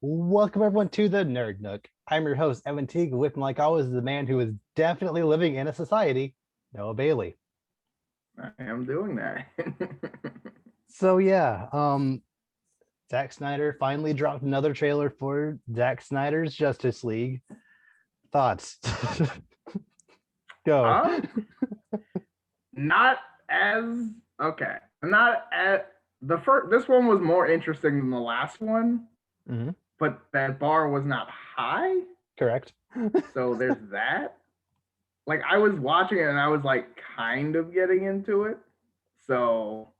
Welcome everyone to the Nerd Nook. I'm your host, Evan Teague. With me, like always, is the man who is definitely living in a society, Noah Bailey. I am doing that. So yeah, Zack Snyder finally dropped another trailer for Zack Snyder's Justice League. Thoughts? Go. um, not as okay. Not at the first. This one was more interesting than the last one, Mhm. but that bar was not high. Correct. So there's that. Like I was watching it and I was like kind of getting into it. So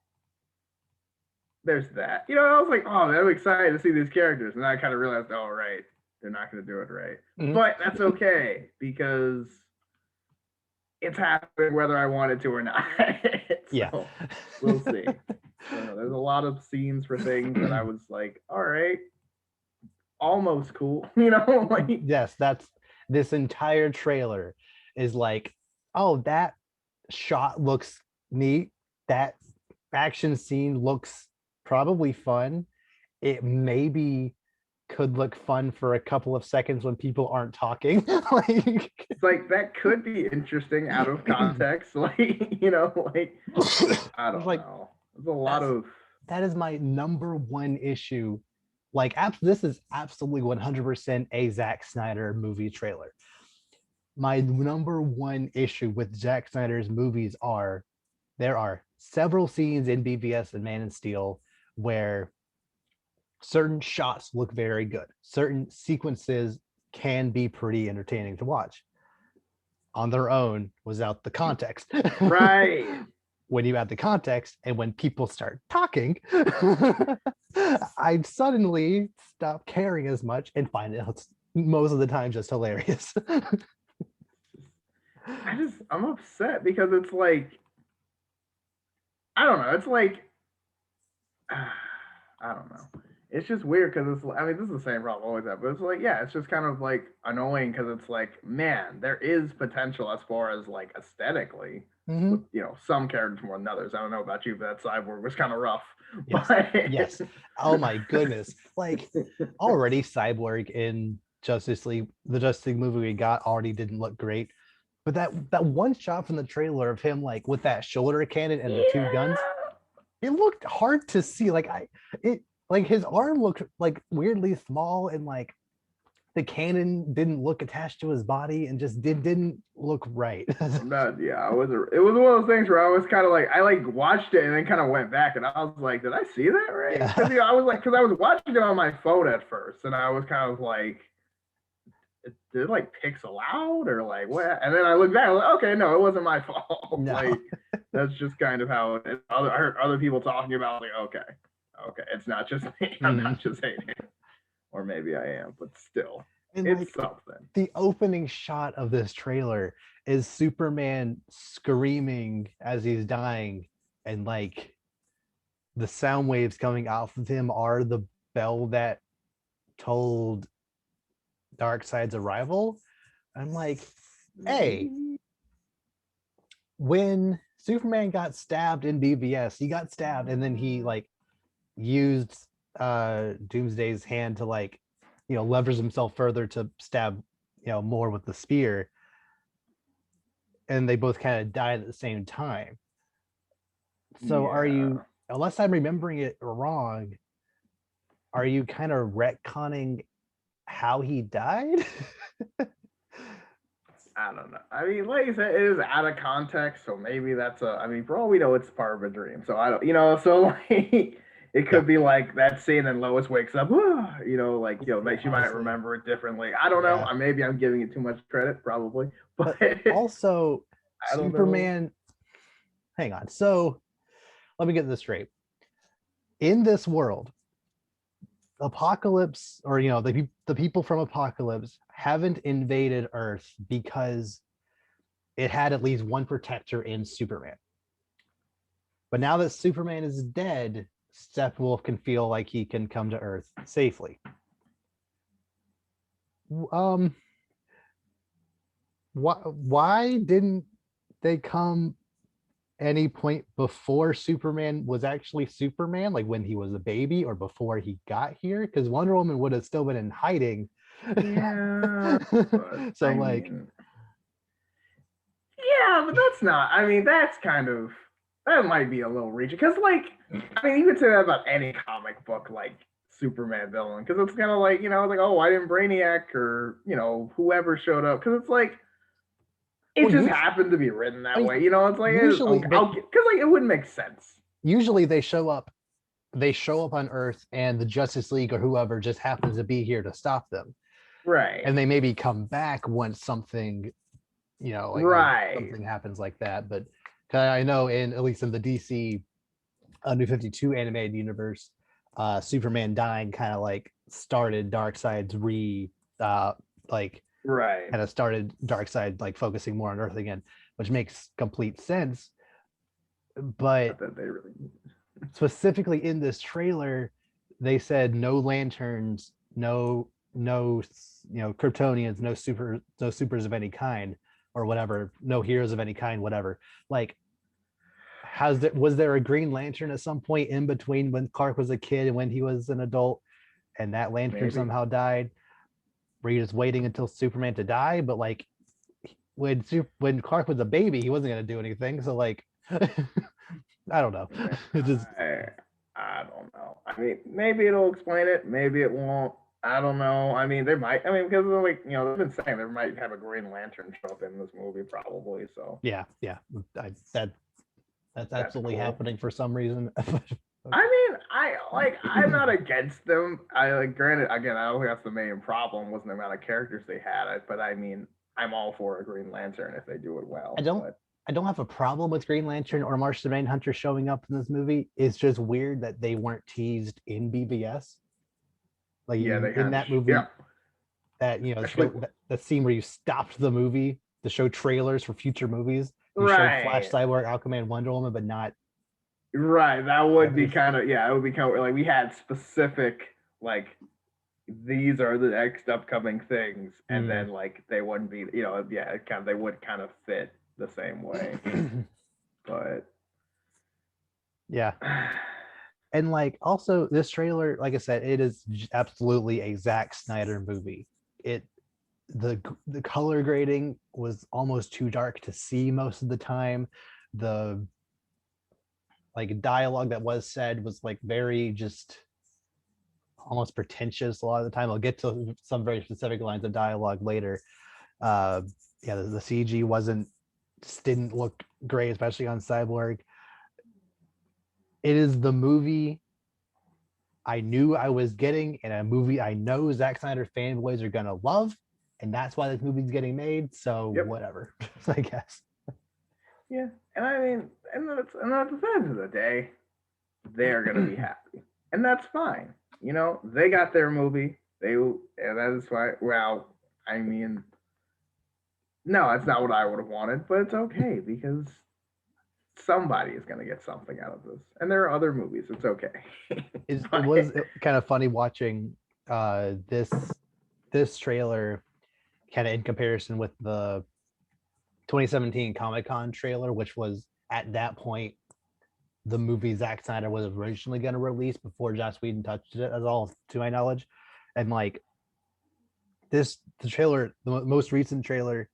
there's that. I was like, oh, man, I'm excited to see these characters, and then I kind of realized, oh, right, they're not going to do it right. Mhm. But that's okay because it's happening whether I wanted to or not. Yeah. So we'll see. There's a lot of scenes for things that I was like, all right, almost cool, like Yes, that's this entire trailer is like, oh, that shot looks neat. That action scene looks probably fun. It maybe could look fun for a couple of seconds when people aren't talking. Like, it's like that could be interesting out of context. Like, like I don't like know. There's a lot that's of that is my number one issue. Like, this is absolutely 100% a Zack Snyder movie trailer. My number one issue with Zack Snyder's movies are there are several scenes in BVS and Man of Steel where certain shots look very good. Certain sequences can be pretty entertaining to watch on their own without the context. right. When you add the context and when people start talking, I suddenly stop caring as much and find it most of the time just hilarious. I'm upset because it's like I don't know. It's like I don't know. It's just weird because it's. I mean, this is the same problem I always have, but it's like, yeah, it's just kind of like annoying because it's like, man, there is potential as far as like aesthetically Mm-hmm. with some characters more than others. I don't know about you, but that cyborg was kind of rough. Yes. But Yes. Oh my goodness. Like, already Cyborg in the Justice League movie we got already didn't look great. But that one shot from the trailer of him like with that shoulder cannon and the two guns, yeah, it looked hard to see. It like his arm looked like weirdly small and like the cannon didn't look attached to his body and just didn't look right. I'm not. Yeah, it was one of those things where I was kind of like I like watched it and then kind of went back and I was like, did I see that right? Because Yeah. I was like, because I was watching it on my phone at first and I was kind of like did it like pixel out or like what? And then I look back, like, okay, no, it wasn't my fault. No. Like that's just kind of how it is. I heard other people talking about like, okay, it's not just me. I'm Mm. not just hating, or maybe I am, but still, And it's like something. the opening shot of this trailer is Superman screaming as he's dying, and like the sound waves coming off of him are the bell that told Darkseid's arrival. I'm like, hey, when Superman got stabbed in BVS, he got stabbed and then he like used Doomsday's hand to like, levers himself further to stab, more with the spear. And they both kind of died at the same time. So are you, Yeah, unless I'm remembering it wrong, are you kind of retconning how he died? I don't know. I mean, like you said, it is out of context, so maybe that's a. I mean, for all we know, it's part of a dream. So I don't, so like it Yeah. could be like that scene and Lois wakes up, like Yeah, makes you might honestly. remember it differently. I don't know. Yeah. Maybe I'm giving it too much credit, probably, but But also, I don't know. Superman, hang on. So let me get this straight. In this world, Apocalypse, or the people from Apocalypse haven't invaded Earth because it had at least one protector in Superman. But now that Superman is dead, Steppenwolf can feel like he can come to Earth safely. Um, why didn't they come any point before Superman was actually Superman, like when he was a baby or before he got here? Because Wonder Woman would have still been in hiding. Yeah, but So I like, mean, yeah, but that's not. I mean, that's kind of that might be a little reaching because, like, I mean, you could say that about any comic book, like Superman villain, because it's kind of like like oh, why didn't Brainiac or whoever showed up? Because it's like it well, just happened to be written I that mean, way. It's like usually, okay, but because like it wouldn't make sense. usually they show up on Earth, and the Justice League or whoever just happens to be here to stop them, Right. and they maybe come back once something, like Right. something happens like that. But 'cause I know in at least in the DC New 52 animated universe, Superman dying kind of like started Darkseid's uh like Right. kind of started Darkseid like focusing more on Earth again, which makes complete sense. But Not that they really. specifically in this trailer, they said no lanterns, no Kryptonians, no supers of any kind, or whatever, no heroes of any kind, whatever. Like, was there a Green Lantern at some point in between when Clark was a kid and when he was an adult, and that lantern Maybe. somehow died? Were you just waiting until Superman to die? But like when Clark was a baby, he wasn't going to do anything. So like, I don't know. It just I don't know. I mean, maybe it'll explain it. Maybe it won't. I don't know. I mean, they might. I mean, because like they've been saying they might have a Green Lantern show up in this movie, probably. So yeah, that's that's absolutely cool. happening for some reason. I mean, I'm not against them. I like granted again, I don't think that's the main problem was the amount of characters they had. But I mean, I'm all for a Green Lantern if they do it well. I don't But I don't have a problem with Green Lantern or Martian Manhunter showing up in this movie. It's just weird that they weren't teased in BVS. Like yeah, they in kind of that yeah, movie, that especially that scene where you stopped the movie to show trailers for future movies. You showed Flash, right. Cyborg, Aquaman, Wonder Woman, but not Right, that would be others. kind of yeah, it would be kind of like we had specific like these are the next upcoming things, and Mm. then like they wouldn't be yeah, it kind of they would kind of fit the same way, but Yeah. And like also this trailer, like I said, it is absolutely a Zack Snyder movie. It the color grading was almost too dark to see most of the time. The like dialogue that was said was like very just almost pretentious a lot of the time. I'll get to some very specific lines of dialogue later. Uh, yeah, the CG just didn't look great, especially on Cyborg. It is the movie I knew I was getting, and a movie I know Zack Snyder fanboys are gonna love, and that's why this movie's getting made. So yep, whatever, I guess. yeah, and I mean, and at the end of the day, they're gonna be happy, and that's fine. They got their movie. And that is why. Well, I mean, no, that's not what I would have wanted, but it's okay because somebody is going to get something out of this. And there are other movies. It's okay. It was kind of funny watching this trailer kind of in comparison with the 2017 Comic-Con trailer, which was at that point the movie Zack Snyder was originally going to release before Joss Whedon touched it, as all to my knowledge. And like the trailer, the most recent trailer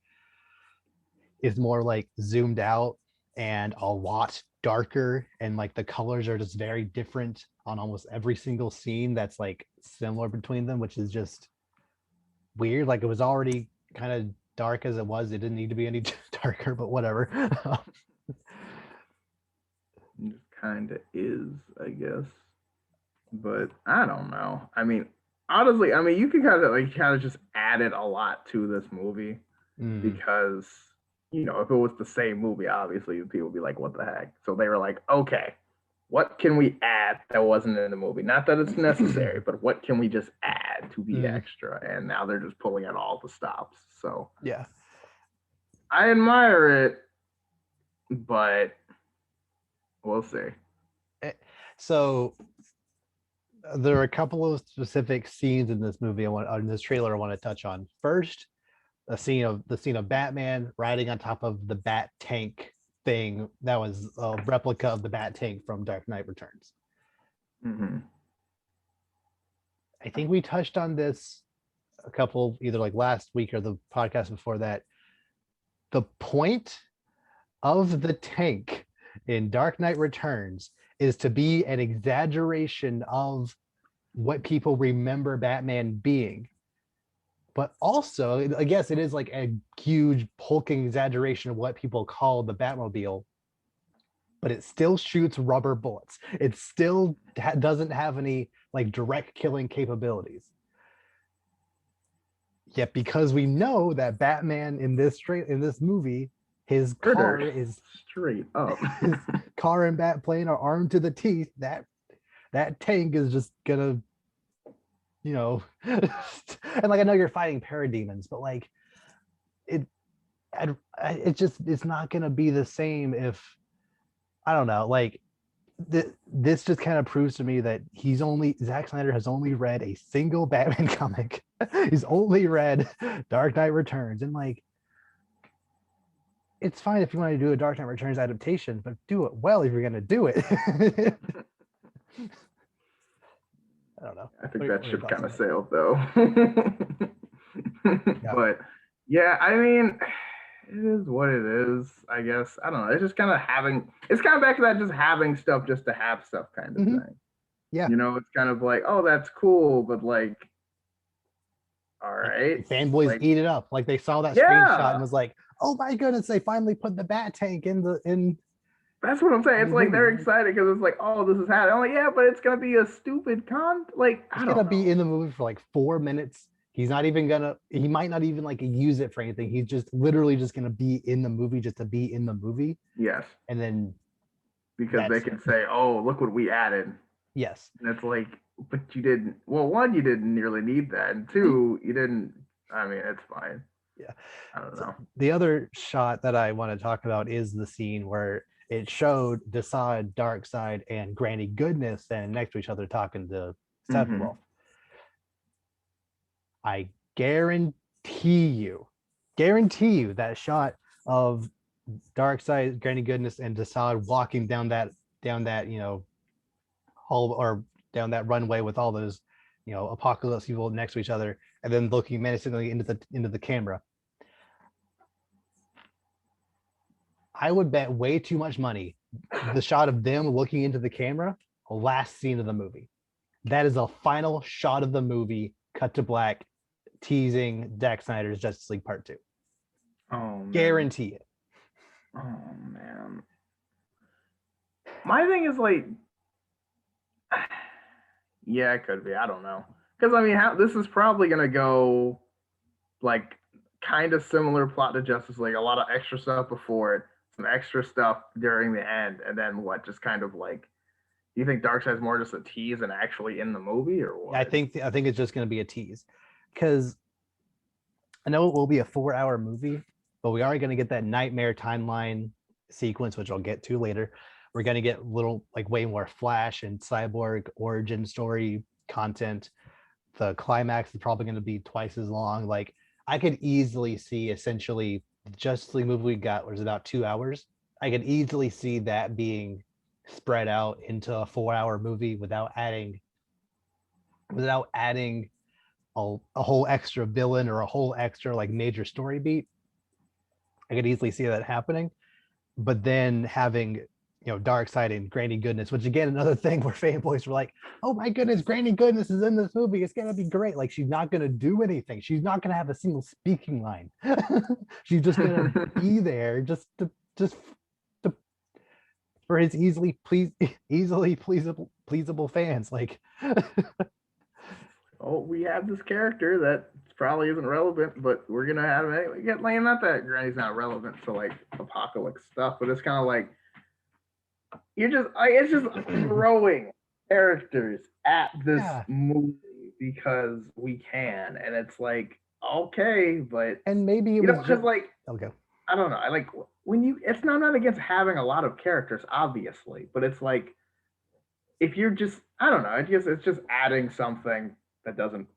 is more like zoomed out and a lot darker, and like the colors are just very different on almost every single scene that's like similar between them, which is just weird. Like it was already kind of dark as it was. It didn't need to be any darker, but whatever. It kind of is, I guess. But I don't know. I mean, honestly, I mean, you can kind of just added a lot to this movie Mm. because if it was the same movie, obviously people would be like, "What the heck?" So they were like, "Okay, what can we add that wasn't in the movie? Not that it's necessary, but what can we just add to be Mm. extra?" And now they're just pulling out all the stops. So Yeah. I admire it, but we'll see. So there are a couple of specific scenes in this movie in this trailer I want to touch on. First, the scene of Batman riding on top of the Bat tank thing that was a replica of the Bat Tank from Dark Knight Returns. Mm-hmm. I think we touched on this a couple, either like last week or the podcast before that. The point of the tank in Dark Knight Returns is to be an exaggeration of what people remember Batman being. But also, I guess it is like a huge hulking exaggeration of what people call the Batmobile, but it still shoots rubber bullets. It still doesn't have any like direct killing capabilities. Yet because we know that Batman in this movie, his car Murdered is straight up. his car and Batplane are armed to the teeth. That tank is just gonna, you know, and like I know you're fighting parademons, but like it's not gonna be the same if I don't know, like this just kind of proves to me that Zack Snyder has only read a single Batman comic. He's only read Dark Knight Returns, and like it's fine if you want to do a Dark Knight Returns adaptation, but do it well if you're gonna do it. I don't know. I think that ship kind of sailed though. Yeah. But yeah, I mean, it is what it is, I guess. I don't know. It's just kind of it's kind of back to that just having stuff just to have stuff kind of thing. Yeah. You know, it's kind of like, oh, that's cool, but like, all right. Fanboys like, eat it up. Like they saw that screenshot and was like, oh my goodness, they finally put the Bat Tank in. That's what I'm saying. It's like they're excited because it's like, oh, this is happening. I'm like, yeah, but it's gonna be a stupid it's gonna be in the movie for like 4 minutes. He might not even like use it for anything. He's just literally just gonna be in the movie just to be in the movie. Yes. And then because they can say, oh, look what we added. Yes. And it's like, but you didn't, well, one, you didn't nearly need that. And two, you didn't, I mean, it's fine. Yeah. I don't know. The other shot that I want to talk about is the scene where it showed Desaad, Darkseid, and Granny Goodness standing next to each other talking to Steppenwolf. I guarantee you that shot of Darkseid, Granny Goodness, and Desaad walking down that hall or down that runway with all those Apocalypse people next to each other, and then looking menacingly into the camera. I would bet way too much money the shot of them looking into the camera, last scene of the movie. That is a final shot of the movie, cut to black, teasing Zack Snyder's Justice League Part 2. Oh, man. Guarantee it. Oh, man. My thing is like, yeah, it could be. I don't know. Because, I mean, this is probably going to go like kind of similar plot to Justice League. A lot of extra stuff before it, some extra stuff during the end, and then what? Just kind of like, do you think Darkseid's more just a tease and actually in the movie, or what? I think it's just going to be a tease, because I know it will be a 4-hour movie, but we are going to get that nightmare timeline sequence, which I'll get to later. We're going to get way more Flash and Cyborg origin story content. The climax is probably going to be twice as long. Like, I could easily see essentially the Justice League movie we got was about 2 hours. I could easily see that being spread out into a 4-hour movie without adding a whole extra villain or a whole extra like major story beat. I could easily see that happening. But then having Darkseid and Granny Goodness, which again, another thing where fanboys were like, oh my goodness, Granny Goodness is in this movie, it's gonna be great. Like, she's not gonna do anything, she's not gonna have a single speaking line. She's just gonna be there just to for his easily pleasable fans. Like, oh, we have this character that probably isn't relevant, but we're gonna have it. Not that Granny's not relevant to like Apocalypse stuff, but it's kind of like it's just throwing characters at this movie because we can, and it's like, okay, but and maybe it was just like, okay. I don't know. I like when it's not against having a lot of characters, obviously, but it's like, if you're just, I don't know, it's just adding something that doesn't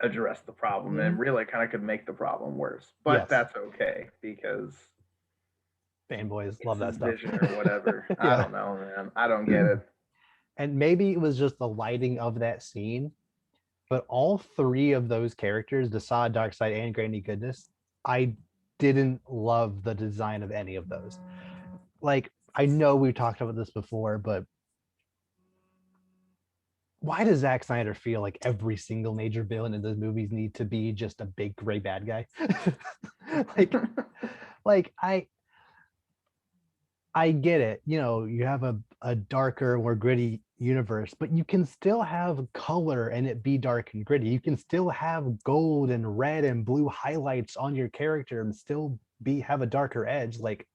address the problem and really kind of could make the problem worse. But that's okay, because Fanboys love It's his that stuff. vision or whatever. I Yeah. don't know, man. I don't get it. And maybe it was just the lighting of that scene, but all three of those characters, Desaad, Darkseid, and Granny Goodness, I didn't love the design of any of those. Like, I know we've talked about this before, but why does Zack Snyder feel like every single major villain in those movies need to be just a big gray bad guy? like, like I get it. You know, you have a darker, more gritty universe, but you can still have color and it be dark and gritty. You can still have gold and red and blue highlights on your character and still be have a darker edge. Like,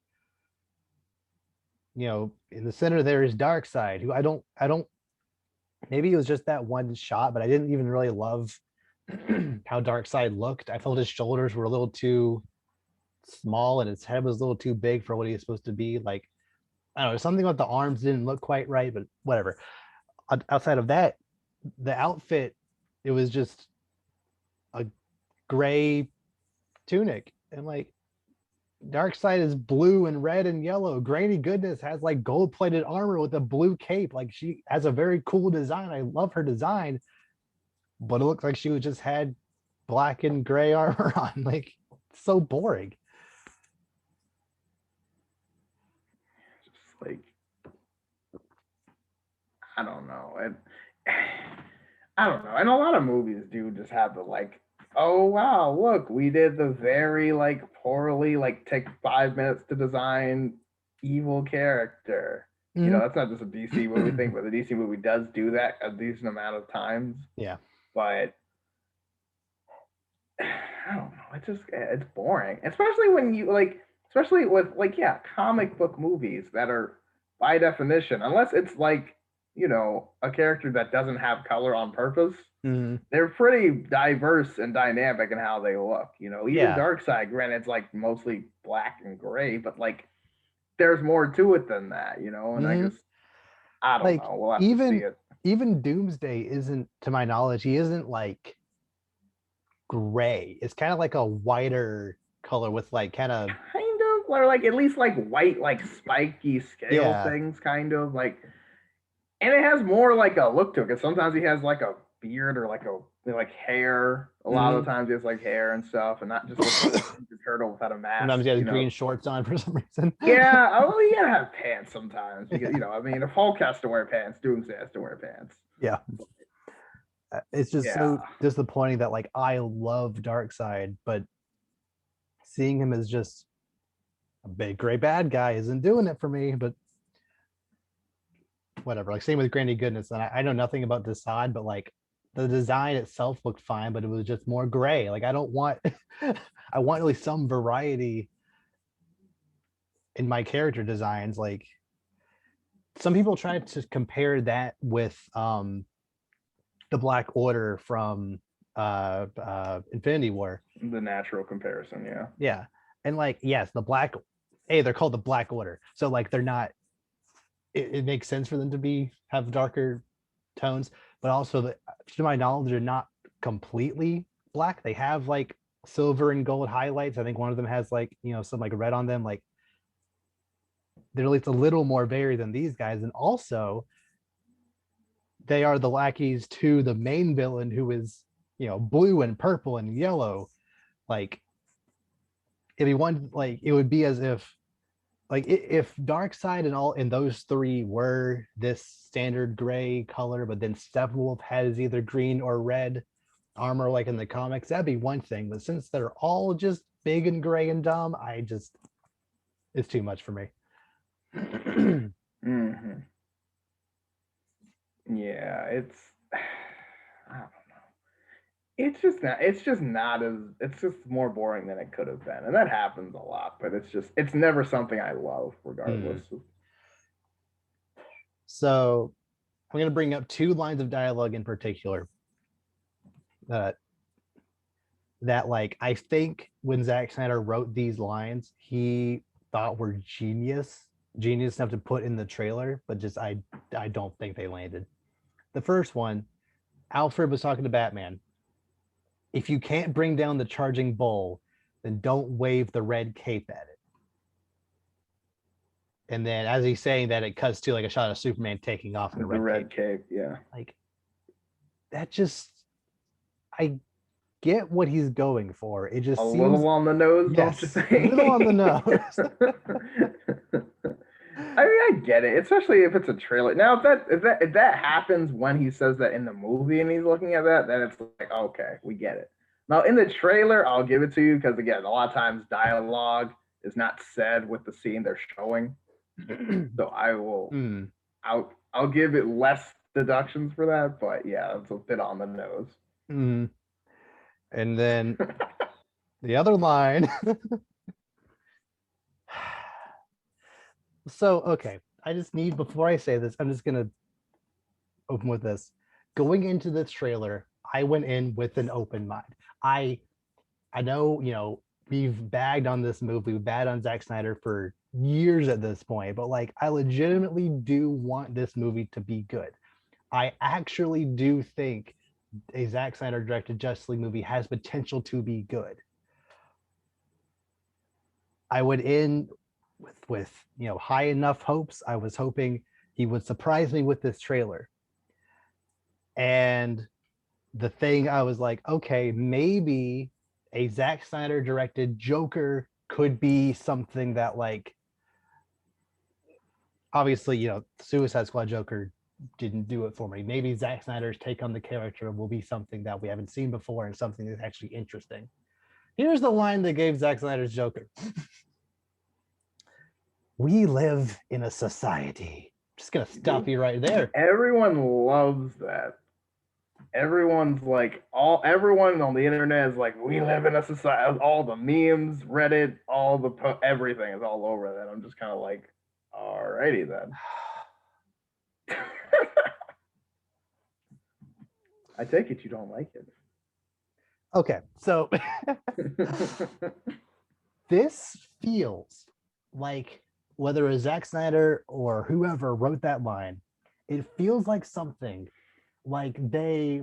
you know, in the center there is Darkseid, who I don't maybe it was just that one shot, but I didn't even really love how Darkseid looked. I felt his shoulders were a little too small and his head was a little too big for what he was supposed to be. Like, I don't know, something about the arms didn't look quite right, but whatever. Outside of that, the outfit, it was just a gray tunic. And like Darkseid is blue and red and yellow. Granny Goodness has like gold plated armor with a blue cape. Like she has a very cool design. I love her design, but it looks like she just had black and gray armor on. Like, so boring. Just like, I don't know. I don't know. And a lot of movies do just have the like, oh wow, look, we did the very like poorly, like take 5 minutes to design evil character. You know, Mhm. that's not just a DC movie thing, but the DC movie does do that a decent amount of times. Yeah. But I don't know. It's boring, especially when you like, especially with like yeah, comic book movies that are by definition, unless it's like a character that doesn't have color on purpose, Mhm. they're pretty diverse and dynamic in how they look. Even Yeah. Darkseid, granted, it's like mostly black and gray, but like there's more to it than that. And Mhm. I don't Like know. We'll have to see even it. even Doomsday isn't, to my knowledge, he isn't like gray. It's kind of like a whiter color with like kind of, Kind of, or like at least like white, like spiky scale yeah. things, kind of like, and it has more like a look to it. Because sometimes he has like a beard or like hair. A lot of Mhm. the times he has like hair and stuff, and not just looks like a turtle without a Sometimes mask. he has green shorts on for some reason. Yeah, oh, you gotta have pants sometimes because I mean, if Hulk has to wear pants, Doomsday has to wear pants. Yeah. It's just Yeah, so disappointing that like I love Darkseid, but seeing him as just a big gray bad guy isn't doing it for me. But whatever. Like same with Granny Goodness, and I know nothing about Desaad, but like the design itself looked fine, but it was just more gray. Like I don't want, I want really some variety in my character designs. Like some people try to compare that with the Black Order from Infinity War. the natural comparison. Yeah. Yeah. And like, yes, the black, hey, they're called the Black Order. So like they're not, it makes sense for them to be have darker tones, but also to my knowledge, they're not completely black. They have like silver and gold highlights. I think one of them has like, some like red on them. Like they're at least a little more varied than these guys. And also they are the lackeys to the main villain who is, blue and purple and yellow. Like it'd be one, like it would be as if like if Darkseid and all and those three were this standard gray color, but then Steppenwolf has either green or red armor like in the comics, that'd be one thing. But since they're all just big and gray and dumb, it's too much for me. Hmm. Yeah, it's I don't know. It's just not as it's just more boring than it could have been. And that happens a lot, but it's never something I love regardless. Hmm. So I'm going to bring up two lines of dialogue in particular uh, that like I think when Zack Snyder wrote these lines, he thought were genius enough to put in the trailer, but just I don't think they landed. The first one, Alfred was talking to Batman. If you can't bring down the charging bull, then don't wave the red cape at it. And then as he's saying that, it cuts to like a shot of Superman taking off in a The red cape. cape, yeah. Like that just, I get what he's going for. It just A seems, little on the nose, don't you yes, think? a little on the nose. I mean, I get it, especially if it's a trailer. Now, if that happens when he says that in the movie and he's looking at that, then it's like, okay, we get it. Now, in the trailer, I'll give it to you because again, a lot of times dialogue is not said with the scene they're showing. So I will, I'll give it less deductions for that, but yeah, it's a bit on the nose. And then the other line. So, okay, I just need, before I say this, I'm just going to open with this. Going into this trailer, I went in with an open mind. I know, you know, we've bagged on this movie, we've bagged on Zack Snyder for years at this point, but like, I legitimately do want this movie to be good. I actually do think a Zack Snyder directed Justice League movie has potential to be good. I went in with you know, high enough hopes. I was hoping he would surprise me with this trailer. And the thing I was like, okay, maybe a Zack Snyder directed Joker could be something that, like, obviously, you know, Suicide Squad Joker didn't do it for me. Maybe Zack Snyder's take on the character will be something that we haven't seen before and something that's actually interesting. Here's the line that gave Zack Snyder's Joker. We live in a society. Just gonna stop you right there. Everyone loves that. Everyone's like, everyone on the internet is like, we live in a society. All the memes, Reddit, all the everything is all over that. I'm just kind of like, alrighty then. I take it you don't like it. Okay, so this feels like, whether it was Zack Snyder or whoever wrote that line, it feels like something like they,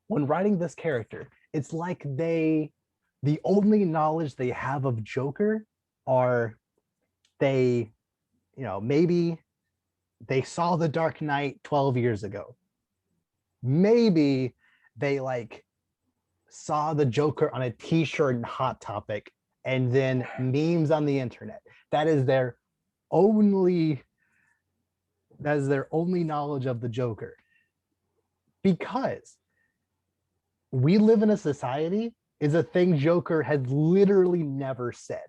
when writing this character, it's like the only knowledge they have of Joker are they, you know, maybe they saw The Dark Knight 12 years ago. Maybe they like saw the Joker on a t-shirt in Hot Topic and then memes on the internet. That is their only knowledge of the Joker. Because we live in a society is a thing Joker has literally never said.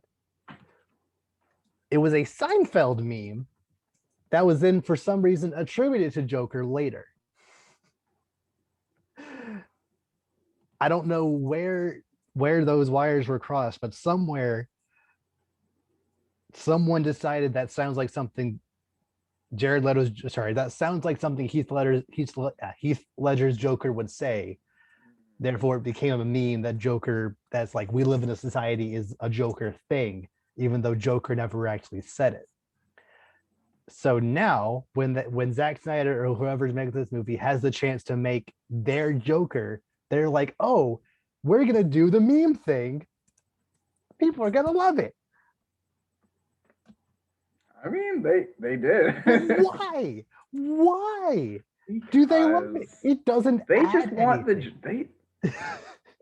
It was a Seinfeld meme that was then for some reason attributed to Joker later. I don't know where those wires were crossed, but somewhere someone decided that sounds like something that sounds like something Heath Ledger's Joker would say. Therefore, it became a meme that Joker, that's like, we live in a society, is a Joker thing, even though Joker never actually said it. So now, when Zack Snyder or whoever's making this movie has the chance to make their Joker, they're like, oh, we're gonna do the meme thing. People are gonna love it. I mean, they did. Why? Why do they love it? It doesn't. They just want anything.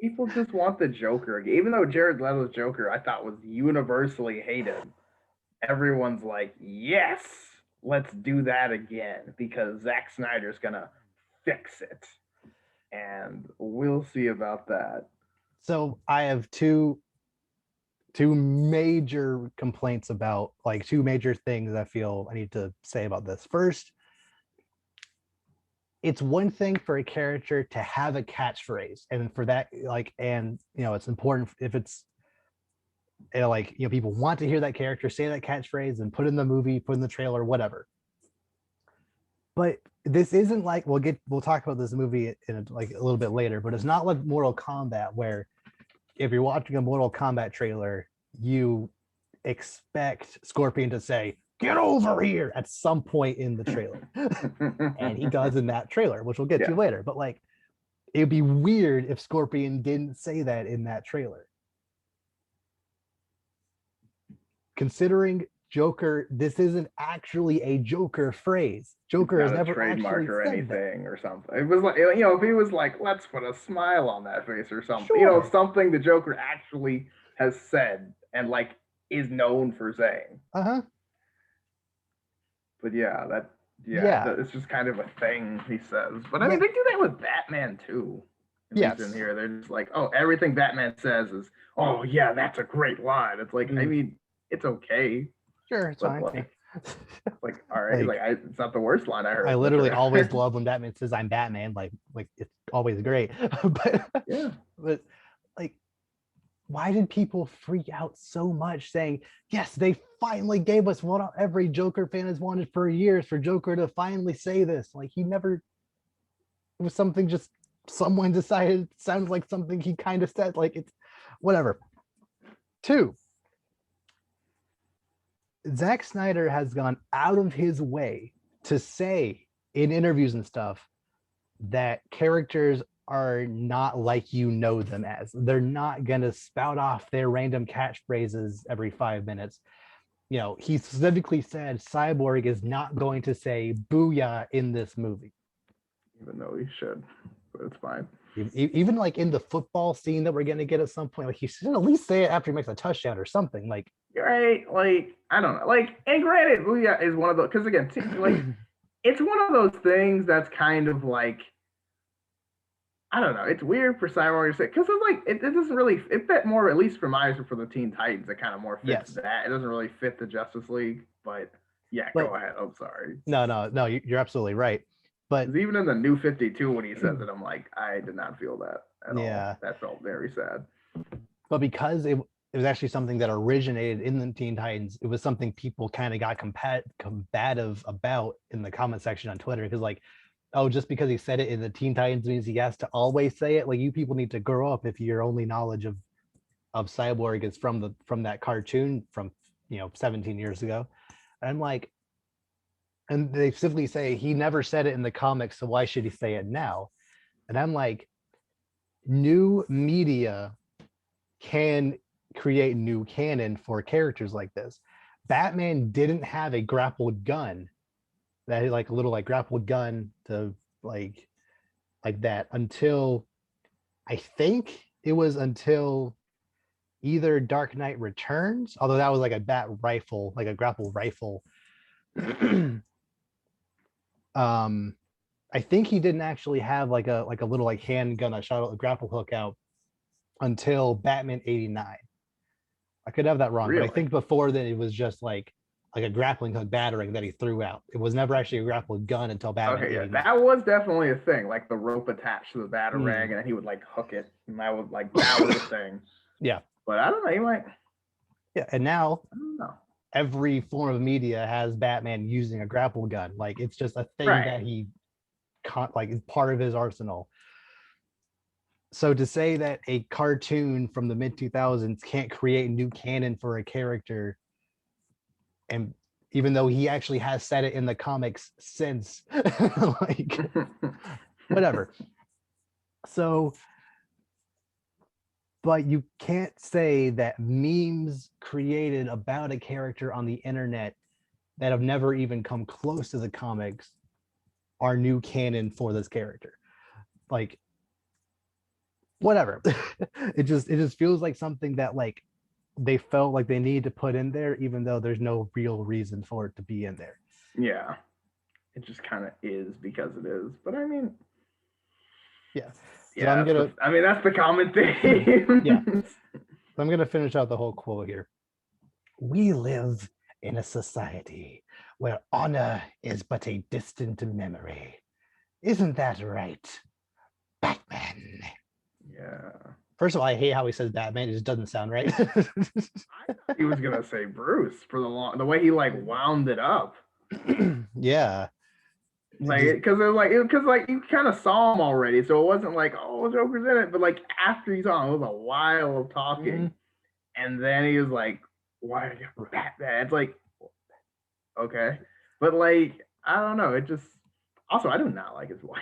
People just want the Joker. Even though Jared Leto's Joker, I thought, was universally hated. Everyone's like, yes, let's do that again because Zack Snyder's gonna fix it, and we'll see about that. So I have two major complaints about, like, two major things I feel I need to say about this. First, it's one thing for a character to have a catchphrase, and for that, like, and you know, it's important if it's, you know, like, you know, people want to hear that character say that catchphrase and put in the movie, put in the trailer, whatever. But this isn't like, we'll talk about this movie in like a little bit later, but it's not like Mortal Kombat, where if you're watching a Mortal Kombat trailer, you expect Scorpion to say, "Get over here" at some point in the trailer. And he does in that trailer, which we'll get to later. But like, it'd be weird if Scorpion didn't say that in that trailer. Considering Joker, this isn't actually a Joker phrase. Joker has Not a never trademark actually or said that. anything or something. It was like, you know, if he was like, let's put a smile on that face or something, you know, Sure. something the Joker actually has said and like is known for saying. Uh-huh. But yeah, Yeah. it's just kind of a thing he says. But I mean, Yeah. they do that with Batman too. At least in Yes. here, they're just like, oh, everything Batman says is, oh yeah, that's a great line. It's like, I Mm, mean, it's okay, sure, it's but fine. Yeah. like, all right, Like it's not the worst line I I heard, but literally sure. always love when Batman says I'm Batman. Like it's always great. but Yeah. but like why did people freak out so much saying, yes, they finally gave us what every Joker fan has wanted for years, for Joker to finally say this? Like he never, it was something just someone decided it sounds like something he kind of said. Like it's whatever. Two, Zack Snyder has gone out of his way to say in interviews and stuff that characters are not like you know them as. They're not going to spout off their random catchphrases every 5 minutes. You know, he specifically said Cyborg is not going to say booyah in this movie. Even though he should, but it's fine. Even like in the football scene that we're going to get at some point, like he should at least say it after he makes a touchdown or something. Like, Right? Like, I don't know. Like, and granted, Booyah is one of those, because again, like, it's one of those things that's kind of like, I don't know. It's weird for Cyborg to say, because it's like, it doesn't really, it fit more, at least for my for the Teen Titans, it kind of more fits yes, that. It doesn't really fit the Justice League, but yeah, but go ahead. I'm sorry. no, you're absolutely right. But Even in the new 52, when he says it, I'm like, I did not feel that at all. yeah, That felt very sad. but because it was actually something that originated in the Teen Titans, it was something people kind of got combative about in the comment section on Twitter. Because like, oh, just because he said it in the Teen Titans means he has to always say it. Like you people need to grow up if your only knowledge of Cyborg is from that cartoon from 17 years ago. And I'm like, and they simply say he never said it in the comics, so why should he say it now? And I'm like, new media can create new canon for characters like this. Batman didn't have a grappled gun, that like a little like grappled gun to like that until I think it was until either Dark Knight Returns, although that was like a bat rifle, like a grapple rifle. I think he didn't actually have like a little like handgun, I shot a grapple hook out until Batman 89. I could have that wrong, but I Really? think before then it was just like a grappling hook battering that he threw out. It was never actually a grappling gun until Batman Okay, yeah, 89. that was definitely a thing. Like the rope attached to the batarang, Mm. and then he would like hook it, and that was a thing. Yeah. But I don't know. You might. Yeah. And now I don't know. every form of media has Batman using a grapple gun. Like it's just a thing Right. that he like is part of his arsenal. So to say that a cartoon from the mid 2000s can't create new canon for a character, and even though he actually has said it in the comics since, like whatever. So, but you can't say that memes created about a character on the internet that have never even come close to the comics are new canon for this character. Like whatever. it just feels like something that like they felt like they needed to put in there, even though there's no real reason for it to be in there. Yeah, it just kind of is because it is. But I mean, yeah. Yeah, I'm gonna. I mean, that's the common thing. Yeah. So I'm gonna finish out the whole quote here. We live in a society where honor is but a distant memory. Isn't that right, Batman? Yeah. First of all, I hate how he says Batman. It just doesn't sound right. He was gonna say Bruce for the way he like wound it up. Yeah. Like, because you kind of saw him already, so it wasn't like, oh, Joker's in it, but like after you saw him, it was a while of talking, and then he was like, why are you Batman? It's like, okay, but like I don't know, it just also I do not like his voice.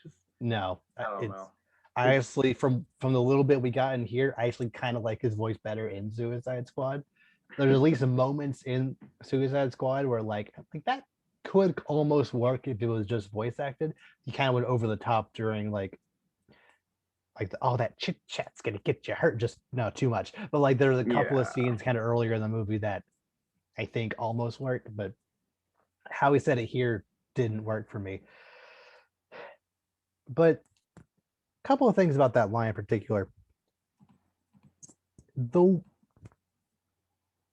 Just no, I don't know. I actually from the little bit we got in here, I actually kind of like his voice better in Suicide Squad. there's at least moments in Suicide Squad where like that could almost work if it was just voice acted. He kind of went over the top during like all that chit chat's gonna get you hurt. Just no, too much. But like there's a couple of Yeah. scenes kind of earlier in the movie that I think almost worked, but how he said it here didn't work for me. But a couple of things about that line in particular. Though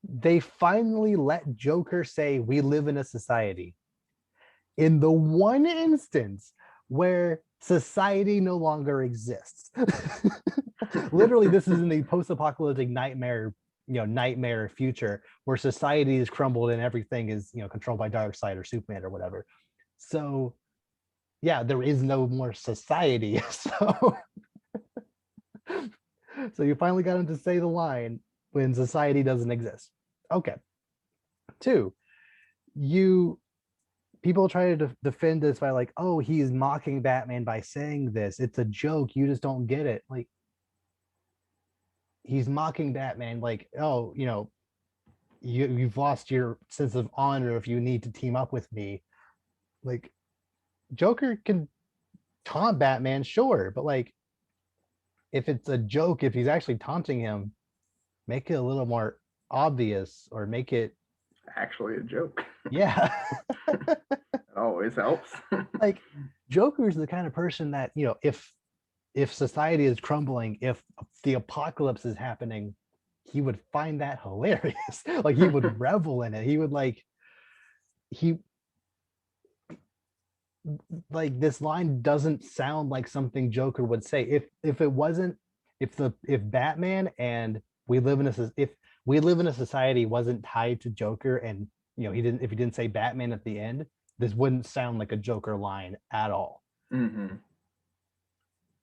they finally let Joker say, "We live in a society." In the one instance where society no longer exists. Literally, this is in the post-apocalyptic nightmare, nightmare future where society is crumbled and everything is, controlled by Darkseid or Superman or whatever. So, yeah, there is no more society. So you finally got him to say the line when society doesn't exist. Okay. 2, people try to defend this by like, oh, he's mocking Batman by saying this. It's a joke. You just don't get it. Like, he's mocking Batman, like, oh, you've lost your sense of honor if you need to team up with me. Like, Joker can taunt Batman, sure, but like, if it's a joke, if he's actually taunting him, make it a little more obvious or make it Actually a joke. yeah. It always helps. Like, Joker's the kind of person that, if society is crumbling, if the apocalypse is happening, he would find that hilarious. Like, he would revel in it. He would he like, this line doesn't sound like something Joker would say. If it wasn't, if Batman and if we live in a society wasn't tied to Joker, and he didn't say Batman at the end, this wouldn't sound like a Joker line at all. Mm-hmm.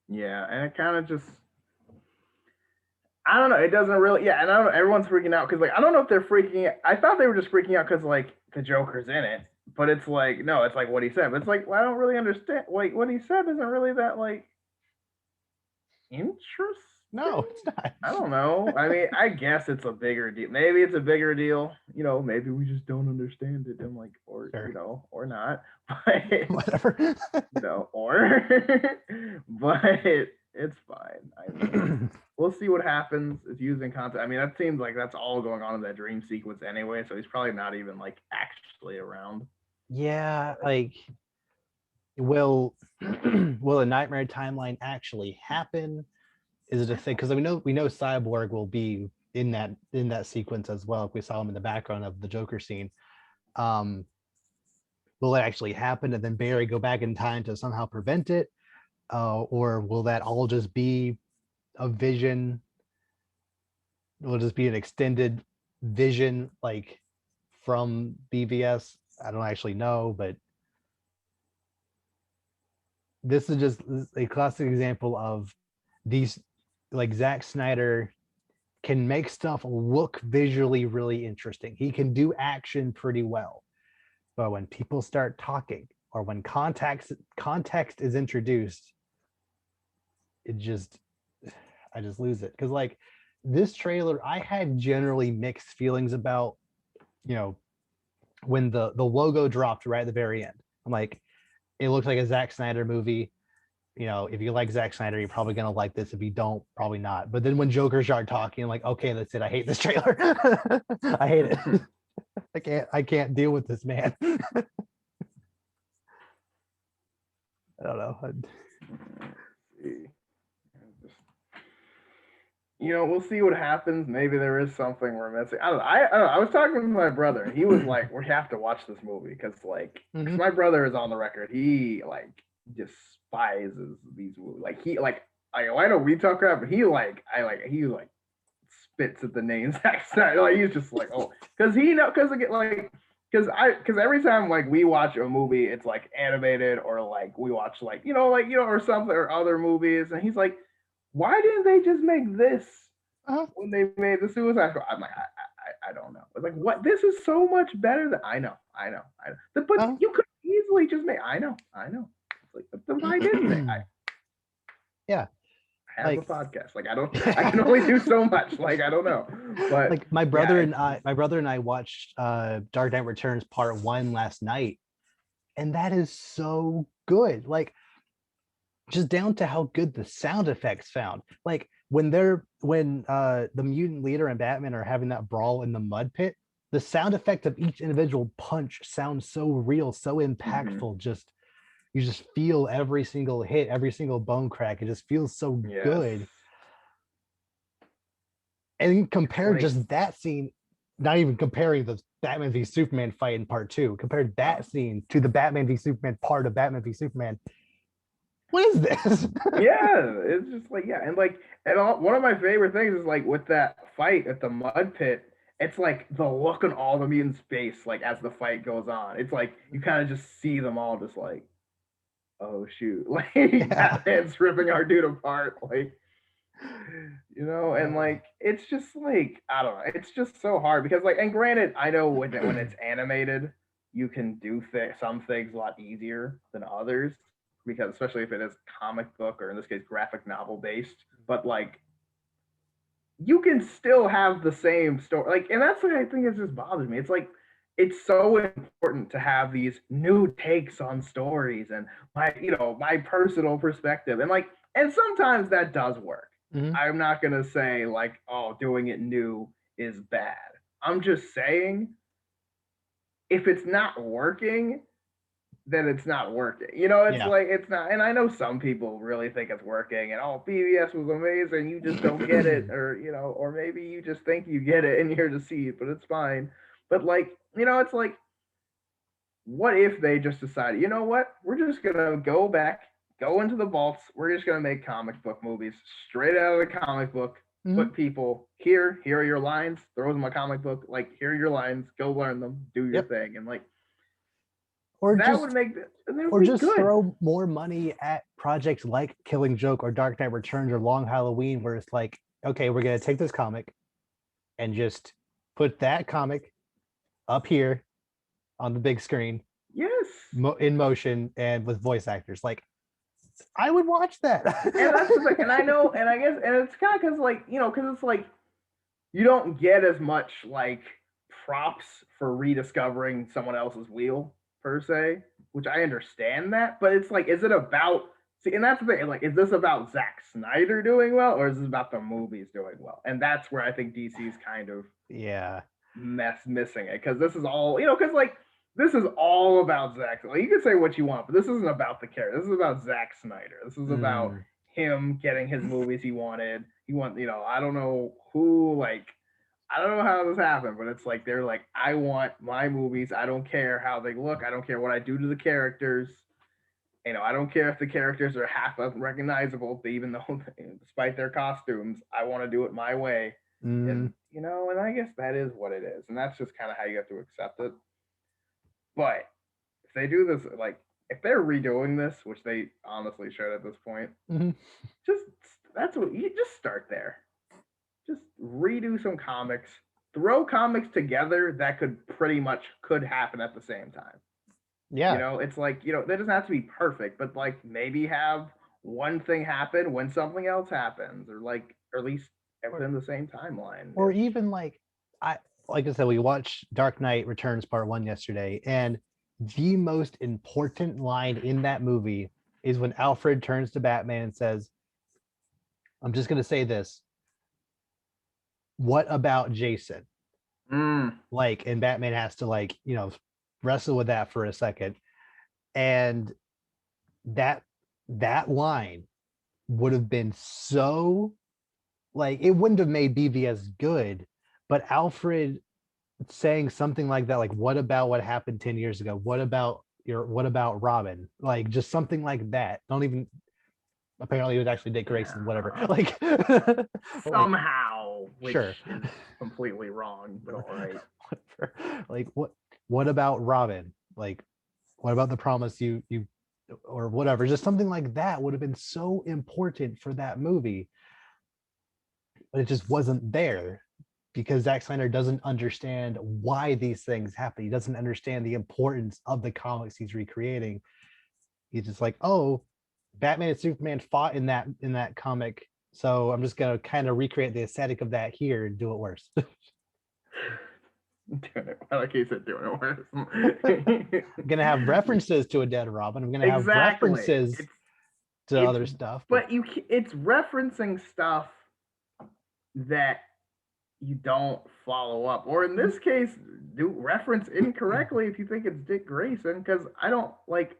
Yeah, and it kind of just, I don't know. It doesn't really, yeah, and I don't know. Everyone's freaking out because, like, I don't know if they're freaking out. I thought they were just freaking out because, like, the Joker's in it, but it's like, no, it's like what he said. But it's like, well, I don't really understand. Like, what he said isn't really that, like, interesting. No, it's not. I don't know. I mean, I guess it's a bigger deal. Maybe it's a bigger deal. Maybe we just don't understand it, and like, or Sure. or not. But Whatever. or but it's fine. I mean, we'll see what happens. It's using content. I mean, that seems like that's all going on in that dream sequence anyway. So he's probably not even like actually around. Yeah, like, will will a nightmare timeline actually happen? Is it a thing? Because we know Cyborg will be in that sequence as well. If we saw him in the background of the Joker scene, um, will it actually happen, and then Barry go back in time to somehow prevent it, or will that all just be a vision? Will it just be an extended vision, like, from BVS? I don't actually know, but this is just a classic example of these, like, Zack Snyder can make stuff look visually really interesting. He can do action pretty well. But when people start talking, or when context is introduced, I just lose it. Because, like, this trailer, I had generally mixed feelings about, when the logo dropped right at the very end. I'm like, it looks like a Zack Snyder movie. If you like Zack Snyder, you're probably gonna like this. If you don't, probably not. But then when Joker started talking, I'm like, okay, that's it. I hate this trailer. I hate it. I can't deal with this man. I don't know. We'll see what happens. Maybe there is something we're missing. I don't know. I don't know. I was talking with my brother, and he was like, "We have to watch this movie because, like, Mhm. my brother is on the record. He like despises these movies. Like, I know we talk crap, but he spits at the name Zack Snyder. Like, he's just like, oh, because because every time like we watch a movie, it's like animated, or like we watch or something, or other movies, and he's like, why didn't they just make this when they made the Suicide Squad? I'm like, I don't know. It's like, what? This is so much better than I know. But you could easily just make. I know. It's like, then why didn't they? Yeah. I have a like podcast. Like I can only do so much. Like I don't know. But like my yeah, brother and I watched Dark Knight Returns Part 1 last night, and that is so good. Like just down to how good the sound effects found. Like when the mutant leader and Batman are having that brawl in the mud pit, the sound effect of each individual punch sounds so real, so mhm, impactful. Just you just feel every single hit, every single bone crack. It just feels so yes. good. And It's compare like just that scene, not even comparing the Batman v Superman fight in part two, compare that scene to the Batman v Superman part of Batman v Superman. What is this? yeah, it's just like yeah, and like one of my favorite things is like with that fight at the mud pit. It's like the look on all the mutants' face, like as the fight goes on. It's like you kind of just see them all just like, oh shoot, like Yeah. Batman's ripping our dude apart, like and Uh, like it's just like I don't know, it's just so hard because like, and granted, I know when it's animated, you can do some things a lot easier than others because especially if it is comic book or in this case graphic novel based, but like you can still have the same story. Like, and that's what I think it just bothers me. It's like it's so important to have these new takes on stories and my personal perspective. And like, and sometimes that does work. mhm. I'm not gonna say like, oh, doing it new is bad. I'm just saying if it's not working, then it's not working. It's Yeah. like it's not. And I know some people really think it's working, and oh, BBS was amazing. You just don't get it, or maybe you just think you get it and you're deceived, but it's fine. But like, it's like, what if they just decided, you know what? We're just gonna go back, go into the vaults. We're just gonna make comic book movies straight out of the comic book. Mhm. Put people here. Here are your lines. Throw them a comic book. Like here are your lines. Go learn them. Do your Yep. thing. And like Or that would just make that would or be just good. throw more money at projects like Killing Joke or Dark Knight Returns or Long Halloween, where it's like, okay, we're gonna take this comic and just put that comic up here on the big screen Yes. in motion and with voice actors. Like, I would watch that. And that's the thing. And I know, and I guess, and it's kind of because, like, because it's like you don't get as much like props for rediscovering someone else's wheel per se, which I understand that. But it's like, is it about, see, and that's the thing, like, is this about Zack Snyder doing well or is this about the movies doing well? And that's where I think DC's kind of Yeah. missing it because this is all because like this is all about Zack. Like you can say what you want, but this isn't about the character. This is about Zack Snyder. This is about Mm. him getting his movies he wanted. I don't know who like I don't know how this happened, but it's like they're like, I want my movies. I don't care how they look. I don't care what I do to the characters. I don't care if the characters are half unrecognizable, even though, despite their costumes, I want to do it my way. Mm. And I guess that is what it is. And that's just kind of how you have to accept it. But if they do this, like, if they're redoing this, which they honestly should at this point, Mhm. just that's what you just start there. Just redo some comics, throw comics together that could happen at the same time. Yeah. It's like, that doesn't have to be perfect, but like maybe have one thing happen when something else happens, or like, or at least Or, within the same timeline or ish. even I like I said, we watched Dark Knight Returns Part 1 yesterday, and the most important line in that movie is when Alfred turns to Batman and says, I'm just gonna say this. What about Jason? Mm, Like, and Batman has to wrestle with that for a second. And that that line would have been so it wouldn't have made BVS good, but Alfred saying something like that, like, what about what happened 10 years ago? What about Robin? Like just something like that. Don't even apparently it was actually Dick Grayson, whatever. yeah. Like like Somehow, which sure. is completely wrong, but all right. Whatever. Like what about Robin? Like what about the promise you or whatever? Just something like that would have been so important for that movie, but it just wasn't there because Zack Snyder doesn't understand why these things happen. He doesn't understand the importance of the comics he's recreating. He's just like, oh, Batman and Superman fought in that comic So I'm just gonna kind of recreate the aesthetic of that here and do it worse. Doing it. I like you said doing it worse. I'm gonna have references to a dead Robin. I'm gonna have Exactly. references to It's other stuff. but it's referencing stuff that you don't follow up, or in this case, do reference incorrectly if you think it's Dick Grayson, because I don't like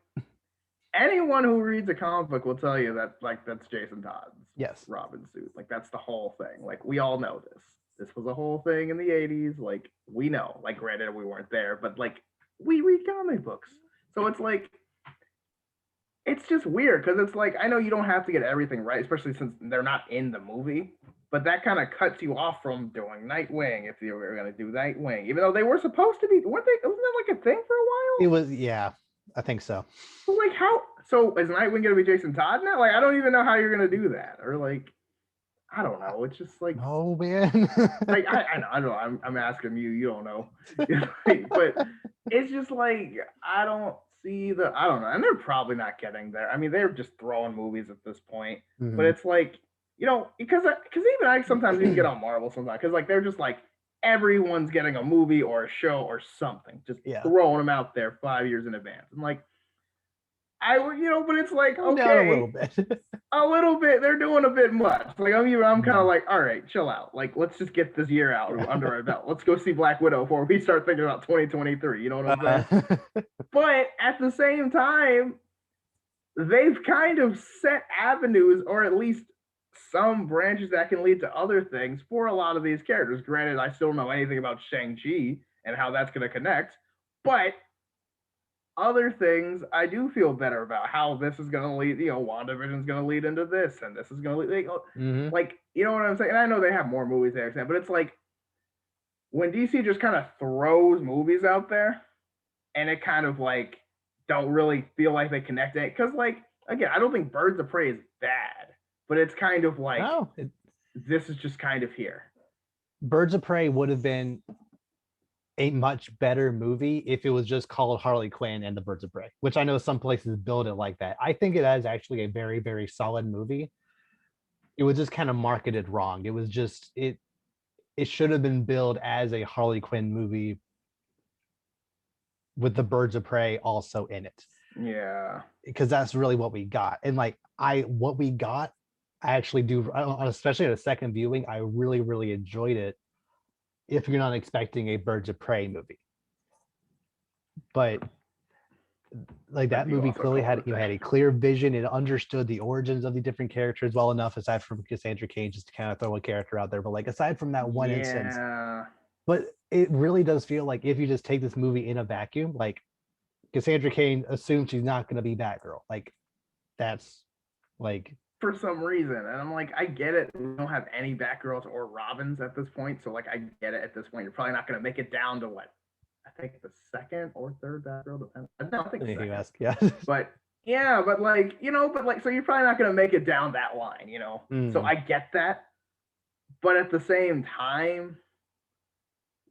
anyone who reads a comic book will tell you that like that's Jason Todd's Yes. Robin suit. Like that's the whole thing. Like we all know this. This was a whole thing in the 80s. Like we know. Like granted we weren't there, but like we read comic books. So it's like it's just weird because it's like I know you don't have to get everything right, especially since they're not in the movie. But that kind of cuts you off from doing Nightwing if you were going to do Nightwing, even though they were supposed to be. Weren't they? Wasn't that like a thing for a while? It was, yeah, I think so. But like how? So is Nightwing going to be Jason Todd now? Like I don't even know how you're going to do that, or like I don't know. It's just like oh man. like I know. I'm asking you. You don't know, but it's just like I don't see the. I don't know, and they're probably not getting there. I mean, they're just throwing movies at this point. Mm-hmm. But it's like because even I sometimes even get on Marvel sometimes because like they're just like everyone's getting a movie or a show or something, just throwing them out there 5 years in advance. I'm like. But it's like okay, down a little bit. A little bit. They're doing a bit much. Like I'm kind of like, all right, chill out. Like let's just get this year out under our belt. Let's go see Black Widow before we start thinking about 2023. You know what I'm saying? But at the same time, they've kind of set avenues, or at least some branches that can lead to other things for a lot of these characters. Granted, I still don't know anything about Shang-Chi and how that's going to connect, but other things I do feel better about how this is going to lead, WandaVision is going to lead into this and this is going to lead, like, you know what I'm saying? And I know they have more movies there, but it's like when DC just kind of throws movies out there and it kind of like don't really feel like they connect it. Cause like, again, I don't think Birds of Prey is bad, but it's kind of like, this is just kind of here. Birds of Prey would have been a much better movie if it was just called Harley Quinn and the Birds of Prey, which I know some places build it like that. I think it is actually a very, very solid movie. It was just kind of marketed wrong. It was just, it should have been billed as a Harley Quinn movie with the Birds of Prey also in it. Yeah. Because that's really what we got. And like, what we got, I actually do, especially at a second viewing, I really, really enjoyed it. If you're not expecting a Birds of Prey movie, but like that movie clearly had a clear vision. It understood the origins of the different characters well enough, aside from Cassandra Cain, just to kind of throw a character out there. But like aside from that one instance, but it really does feel like if you just take this movie in a vacuum, like Cassandra Cain assumes she's not going to be Batgirl. Like that's like. For some reason, and I'm like, I get it. We don't have any Batgirls or Robins at this point, so like, I get it. At this point, you're probably not going to make it down to what I think the second or third Batgirl. Depends. No, I think the second. Ask, yeah. But yeah, but like so you're probably not going to make it down that line, So I get that, but at the same time,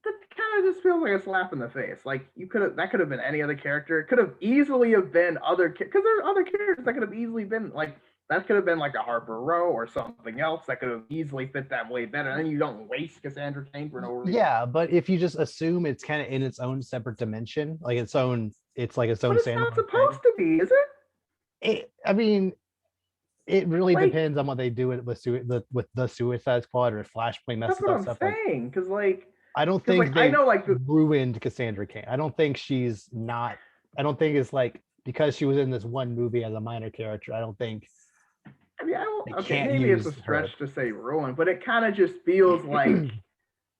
that kind of just feels like a slap in the face. Like that could have been any other character. It could have easily have been other because there are other characters that could have easily been like. That could have been like a Harper Row or something else that could have easily fit that way better. And then you don't waste Cassandra Cain for no reason. Yeah, but if you just assume it's kind of in its own separate dimension, like it's like its own. But it's not supposed to be, is it? I mean, it really depends on what they do with the Suicide Squad or Flashpoint. That's what I'm saying. Because like, I don't think they ruined Cassandra Cain. I don't think she's not. I don't think it's like because she was in this one movie as a minor character. I don't think. I mean, maybe it's a stretch to say ruin, but it kind of just feels like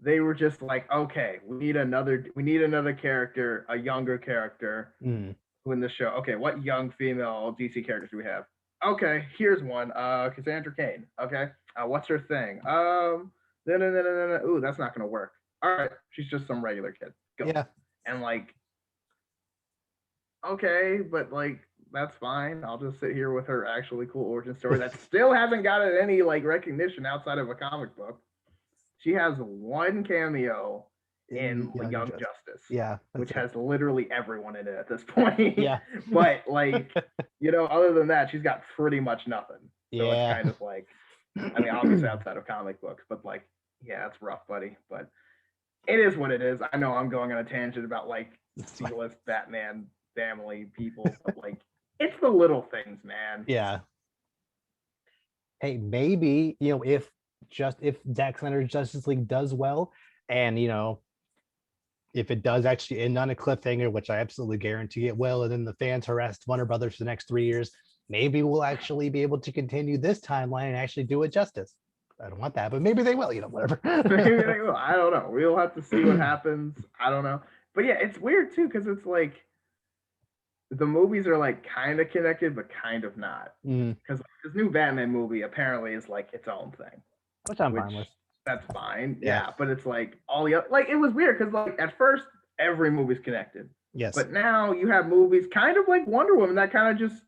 they were just like, okay, we need another character, a younger character who in the show. Okay, what young female DC characters do we have? Okay, here's one, Cassandra Cain. Okay, what's her thing? No. Ooh, that's not gonna work. All right, she's just some regular kid. Go. Yeah, and like, okay, but like. That's fine. I'll just sit here with her actually cool origin story that still hasn't gotten any like recognition outside of a comic book. She has one cameo in Young Justice. Yeah. Which has literally everyone in it at this point. Yeah. But like, other than that, she's got pretty much nothing. So it's kind of like I mean, obviously outside of comic books, but like, yeah, it's rough, buddy. But it is what it is. I know I'm going on a tangent about like C-list Batman family people, but like, it's the little things, man. Yeah. Hey, maybe, if Zack Snyder's Justice League does well, and if it does actually end on a cliffhanger, which I absolutely guarantee it will, and then the fans harass Warner Brothers for the next 3 years, maybe we'll actually be able to continue this timeline and actually do it justice. I don't want that, but maybe they will, whatever. Maybe they will. I don't know. We'll have to see what happens. I don't know. But yeah, it's weird too, because it's like the movies are like kind of connected, but kind of not. Because this new Batman movie apparently is like its own thing. Which I'm fine with. That's fine. Yeah. But it's like all the other, like it was weird because like at first every movie's connected. Yes. But now you have movies kind of like Wonder Woman that kind of just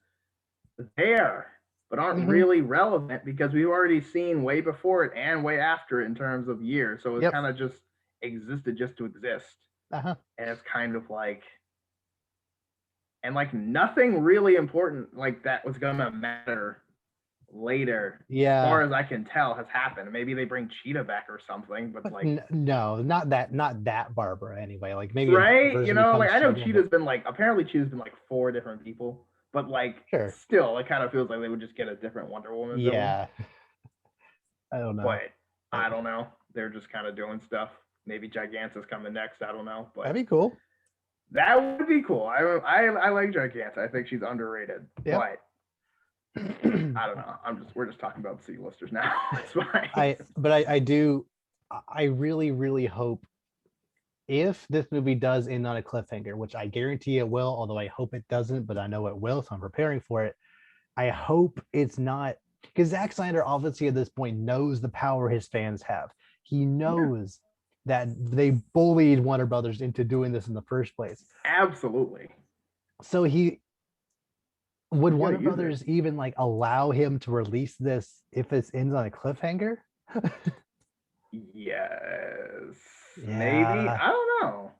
there, but aren't really relevant because we've already seen way before it and way after it in terms of years. So it's kind of just existed just to exist. And it's kind of like, and like nothing really important like that was gonna matter later. Yeah. As far as I can tell, has happened. Maybe they bring Cheetah back or something, but like no, not that Barbara anyway. Like maybe right, like I know Cheetah's been like apparently Cheetah's been like 4 different people, but like still, it kind of feels like they would just get a different Wonder Woman. Yeah. I don't know. But I don't know. They're just kind of doing stuff. Maybe Giganta's coming next. I don't know. But that'd be cool. That would be cool. I like Giganta. I think she's underrated. But I don't know. We're just talking about C-listers now. It's fine. I really, really hope if this movie does end on a cliffhanger, which I guarantee it will, although I hope it doesn't, but I know it will, so I'm preparing for it. I hope it's not, because Zack Snyder obviously at this point knows the power his fans have. He knows that they bullied Warner Brothers into doing this in the first place. Absolutely. So would Warner Brothers even like allow him to release this if it ends on a cliffhanger? Yes. Yeah. Maybe. I don't know.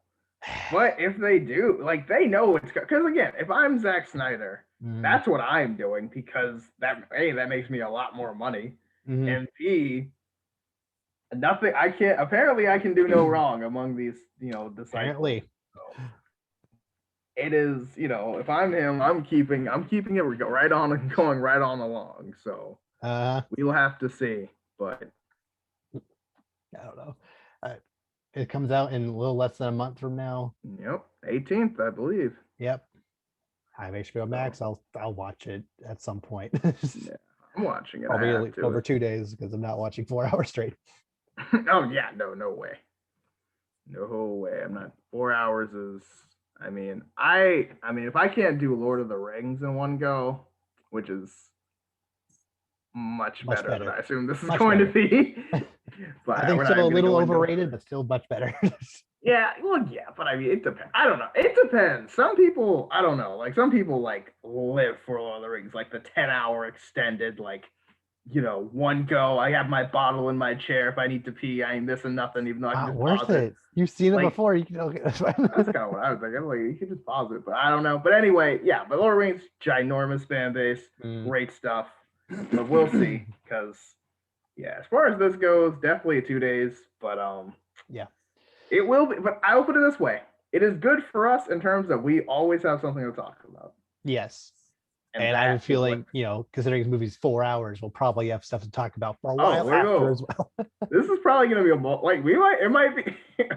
But if they do, like they know it's because again, if I'm Zack Snyder, that's what I'm doing because that makes me a lot more money. And B, nothing I can do no wrong among these, disciples. Apparently. So it is, if I'm him, I'm keeping it right on and going right on along. So we'll have to see. But I don't know. It comes out in a little less than a month from now. Yep, 18th, I believe. Yep. I have HBO Max. I'll watch it at some point. Yeah, I'm watching it. Probably over 2 days because I'm not watching 4 hours straight. Oh yeah, no way. No way. I'm not. 4 hours is. I mean, if I can't do Lord of the Rings in one go, which is much better than I assume this is going to be. But I think still a little overrated, but still much better. Yeah, well, yeah, but I mean, it depends. I don't know. It depends. Some people, I don't know. Like some people like live for Lord of the Rings, like the 10-hour extended, like one go. I have my bottle in my chair. If I need to pee, I ain't missing nothing. Even though I can just worth pause it. You've seen it before. You can. Okay, that's fine. That's kind of what I was thinking. Like you can just pause it, but I don't know. But anyway, yeah. But Lord of the Rings, ginormous fan base, great stuff. But we'll see, because yeah, as far as this goes, definitely 2 days. But yeah, it will be. But I will put it this way: it is good for us in terms that we always have something to talk about. Yes. And I'm feeling, considering the movie's 4 hours, we'll probably have stuff to talk about for a while after as well. This is probably going to be it might be,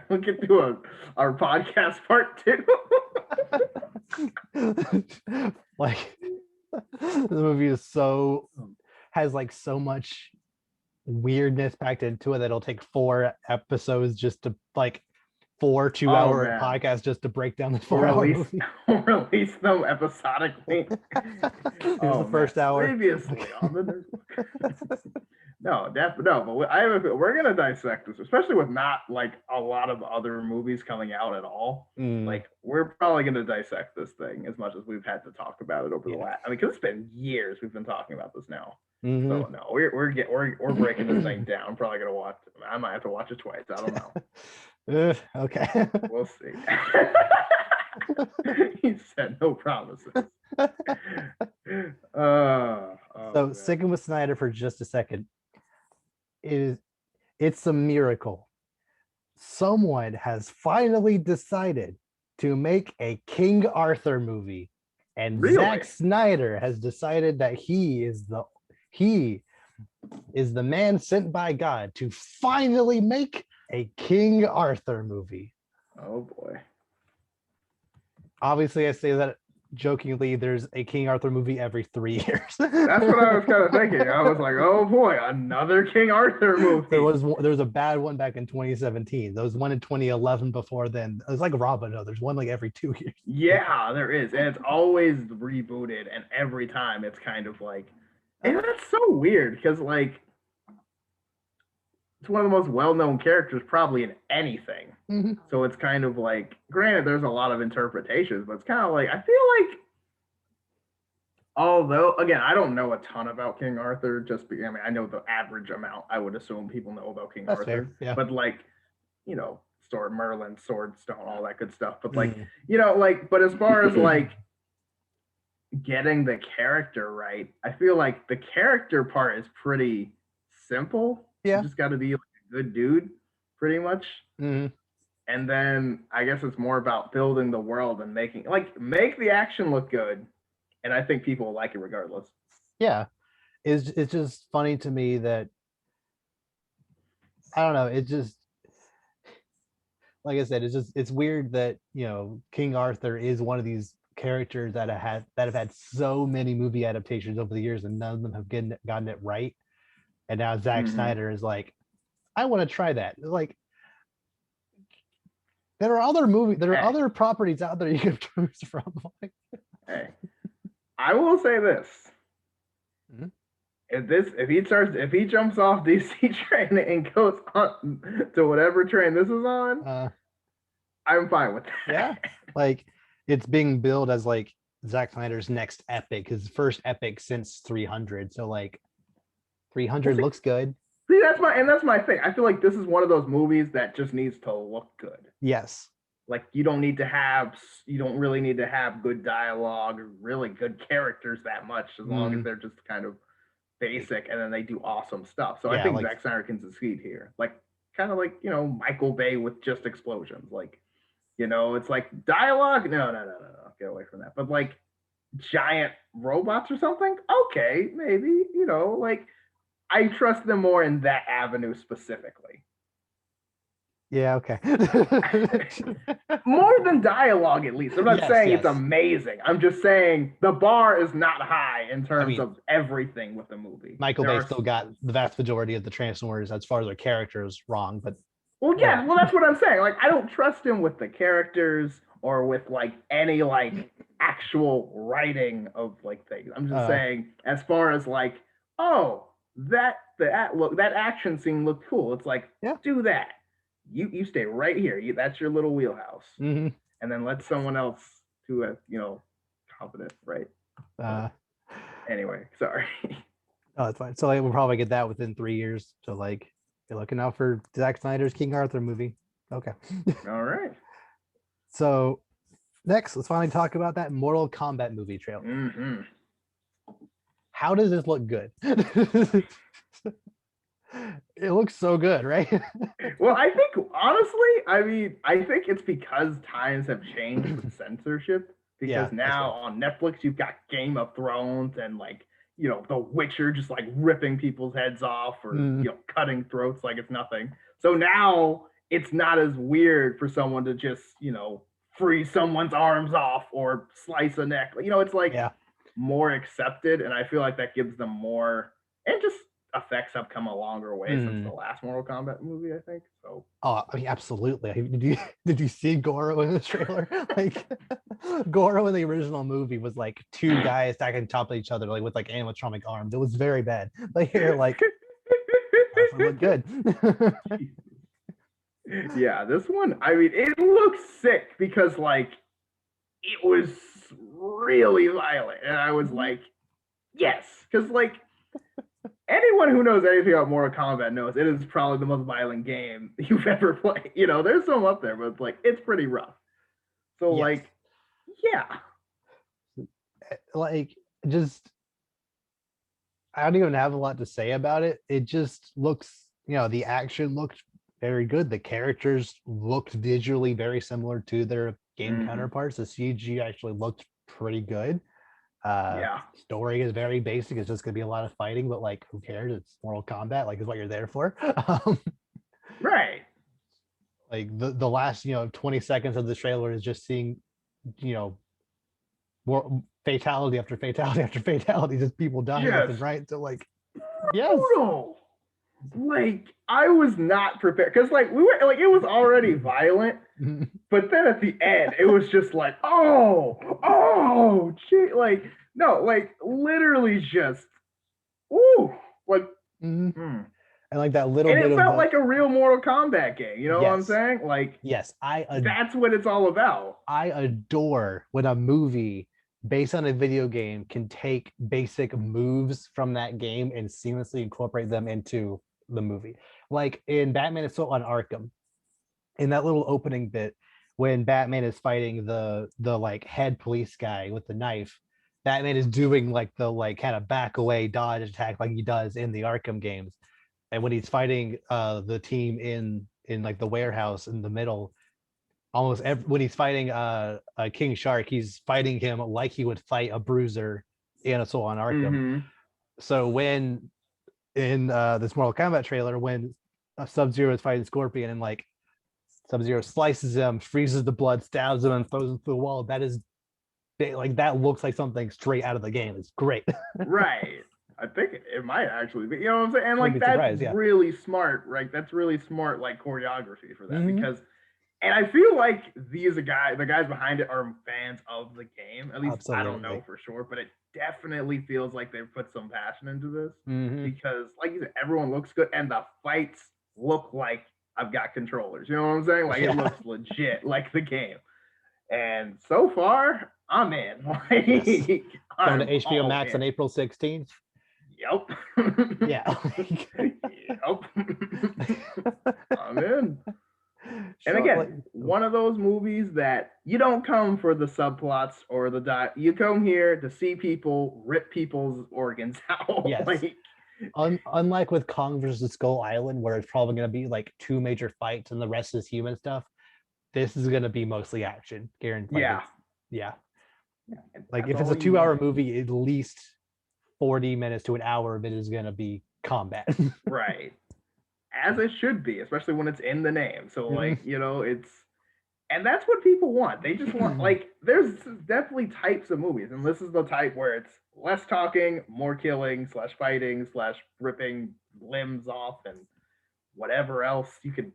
we'll get to our podcast part 2. Like, the movie is has like so much weirdness packed into it that it'll take 4 episodes just to like 4 2-hour podcasts just to break down the 4-hour movie. Release them episodically. The first hour. Previously on the No, definitely no. But we're gonna dissect this, especially with not like a lot of other movies coming out at all. Like we're probably gonna dissect this thing as much as we've had to talk about it over the last. I mean, because it's been years we've been talking about this now. So no, we're breaking this thing down. I'm probably gonna watch it. I might have to watch it twice. I don't know. Okay. We'll see. He said no promises. Sticking with Snyder for just a second. is it's a miracle. Someone has finally decided to make a King Arthur movie, and Really? Zack Snyder has decided that he is the man sent by God to finally make a King Arthur movie. Oh boy. Obviously, I say that jokingly. There's a King Arthur movie every 3 years. That's what I was kind of thinking. I was like, oh boy, another King Arthur movie. There was a bad one back in 2017. There was one in 2011 before then. It was like Robin Hood. There's one like every 2 years. Yeah, there is. And it's always rebooted. And every time it's kind of like, and that's so weird because, like, it's one of the most well known characters probably in anything. Mm-hmm. So it's kind of like, granted, there's a lot of interpretations, but it's kind of like, I feel like, although, again, I don't know a ton about King Arthur, just because, I mean, I know the average amount I would assume people know about King That's Arthur. fair. Yeah. But, like, you know, Merlin, sword, stone, all that good stuff. But, like, you know, like, but as far as, like, getting the character right, I feel like the character part is pretty simple. Yeah. You just got to be like a good dude, pretty much. Mm-hmm. And then I guess it's more about building the world and make the action look good. And I think people will like it regardless. Yeah. It's just funny to me that I don't know. It just, like I said, it's weird that, you know, King Arthur is one of these characters that have had so many movie adaptations over the years, and none of them have gotten it right. And now Zack Snyder is like, I want to try that. Like, there are other properties out there you can choose from. Hey, I will say this. Mm-hmm. If he jumps off DC train and goes on to whatever train this is on, I'm fine with that. Yeah, like it's being billed as like Zack Snyder's next epic, his first epic since 300. So like 300 looks good. See, that's my thing. I feel like this is one of those movies that just needs to look good. Yes. Like you don't really need to have good dialogue or really good characters that much, as long as they're just kind of basic and then they do awesome stuff. So yeah, I think Zack Snyder can succeed here. Like kind of like, you know, Michael Bay with just explosions. Like, you know, it's like dialogue. No. Get away from that. But like giant robots or something. Okay, maybe, you know, like I trust them more in that avenue specifically. Yeah, okay. More than dialogue, at least. I'm not saying it's amazing. I'm just saying the bar is not high in terms of everything with the movie. Michael Bay still got the vast majority of the Transformers as far as their characters wrong, but well, yeah, well, that's what I'm saying. Like, I don't trust him with the characters or with like any like actual writing of like things. I'm just saying, as far as like, oh, that action scene looked cool. It's like, do that. You stay right here. That's your little wheelhouse. Mm-hmm. And then let someone else who is, you know, confident, right? Anyway, sorry. Oh, that's fine. So like, we'll probably get that within 3 years. So like, you're looking out for Zack Snyder's King Arthur movie. Okay. All right. So next, let's finally talk about that Mortal Kombat movie trailer. Mm-hmm. How does this look good? It looks so good, right? Well, I think honestly, I think it's because times have changed with censorship. Because now on Netflix you've got Game of Thrones and like, you know, The Witcher just like ripping people's heads off or you know, cutting throats like it's nothing. So now it's not as weird for someone to just, you know, freeze someone's arms off or slice a neck. You know, it's like more accepted, and I feel like that gives them more, and just effects have come a longer way since the last Mortal Kombat movie, I think. So I mean, absolutely. Did you see Goro in the trailer? Like Goro in the original movie was like two guys stacking on top of each other, like with like animatronic arms. It was very bad. But here, like, look good. Yeah, this one, I mean, it looks sick because like it was really violent, and I was like, yes, because like anyone who knows anything about Mortal Kombat knows it is probably the most violent game you've ever played. You know, there's some up there, but it's like it's pretty rough. So like, yeah, like just I don't even have a lot to say about it. It just looks the action looked very good. The characters looked visually very similar to their game Mhm. counterparts. The CG actually looked pretty good. Yeah. Story is very basic. It's just gonna be a lot of fighting, but like, who cares? It's Mortal Kombat. Like, is what you're there for. Right. Like the last 20 seconds of the trailer is just seeing you know more fatality after fatality after fatality, just people dying left and Just right. So like, yes. brutal. Like I was not prepared because like we were like it was already violent, but then at the end it was just like gee, like no, like literally just ooh, like Mhm. mm. And like that little And bit it of felt the like a real Mortal Kombat game. You know what I'm yes, saying? Like yes, that's what it's all about. I adore when a movie based on a video game can take basic moves from that game and seamlessly incorporate them into the movie. Like in Batman Assault on Arkham, in that little opening bit when Batman is fighting the like head police guy with the knife, Batman is doing like the like kind of back away dodge attack like he does in the Arkham games. And when he's fighting the team in like the warehouse in the middle, when he's fighting King Shark, he's fighting him like he would fight a bruiser in Assault on Arkham. Mm-hmm. So when in this Mortal Kombat trailer, when Sub-Zero is fighting Scorpion and like Sub-Zero slices him, freezes the blood, stabs him, and throws him through the wall, that is like that looks like something straight out of the game. It's great. Right. I think it might actually be. You know what I'm saying? And Wouldn't like be that's surprised. Yeah. really smart, right? That's really smart, like choreography for that Mm-hmm. because, and I feel like the guys behind it are fans of the game. At least I don't know Absolutely. for sure, but it definitely feels like they've put some passion into this Mm-hmm. because, like you said, everyone looks good and the fights look like I've got controllers. You know what I'm saying? Like it Yeah. looks legit, like the game. And so far, I'm in. Yes. Like Going to I'm HBO all Max in. on April 16th. Yep. Yeah. Yep. I'm in. And So again, like, one of those movies that you don't come for the subplots or you come here to see people rip people's organs out. yes. Like Unlike with Kong versus Skull Island, where it's probably going to be like two major fights and the rest is human stuff, this is going to be mostly action. Guaranteed. Like yeah. it's yeah. Yeah. And Like that's if it's a all you 2 hour need. movie, at least 40 minutes to an hour of it is going to be combat. Right. As it should be, especially when it's in the name. So like, it's and that's what people want. They just want like there's definitely types of movies, and this is the type where it's less talking, more killing slash fighting slash ripping limbs off and whatever else you can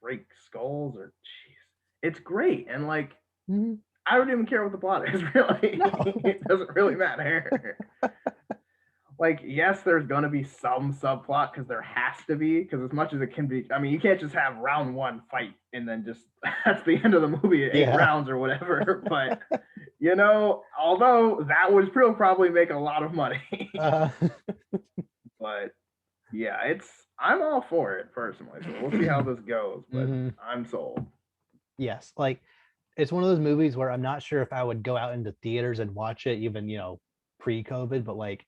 break skulls or jeez, it's great and like I don't even care what the plot is really. No. It doesn't really matter. Like yes there's gonna be some subplot because there has to be because as much as it can be I mean you can't just have round one fight and then just that's the end of the movie at 8 rounds or whatever but although that would still probably make a lot of money but yeah I'm all for it personally so we'll see how this goes but I'm sold. Yes, like it's one of those movies where I'm not sure if I would go out into theaters and watch it even pre-COVID, but like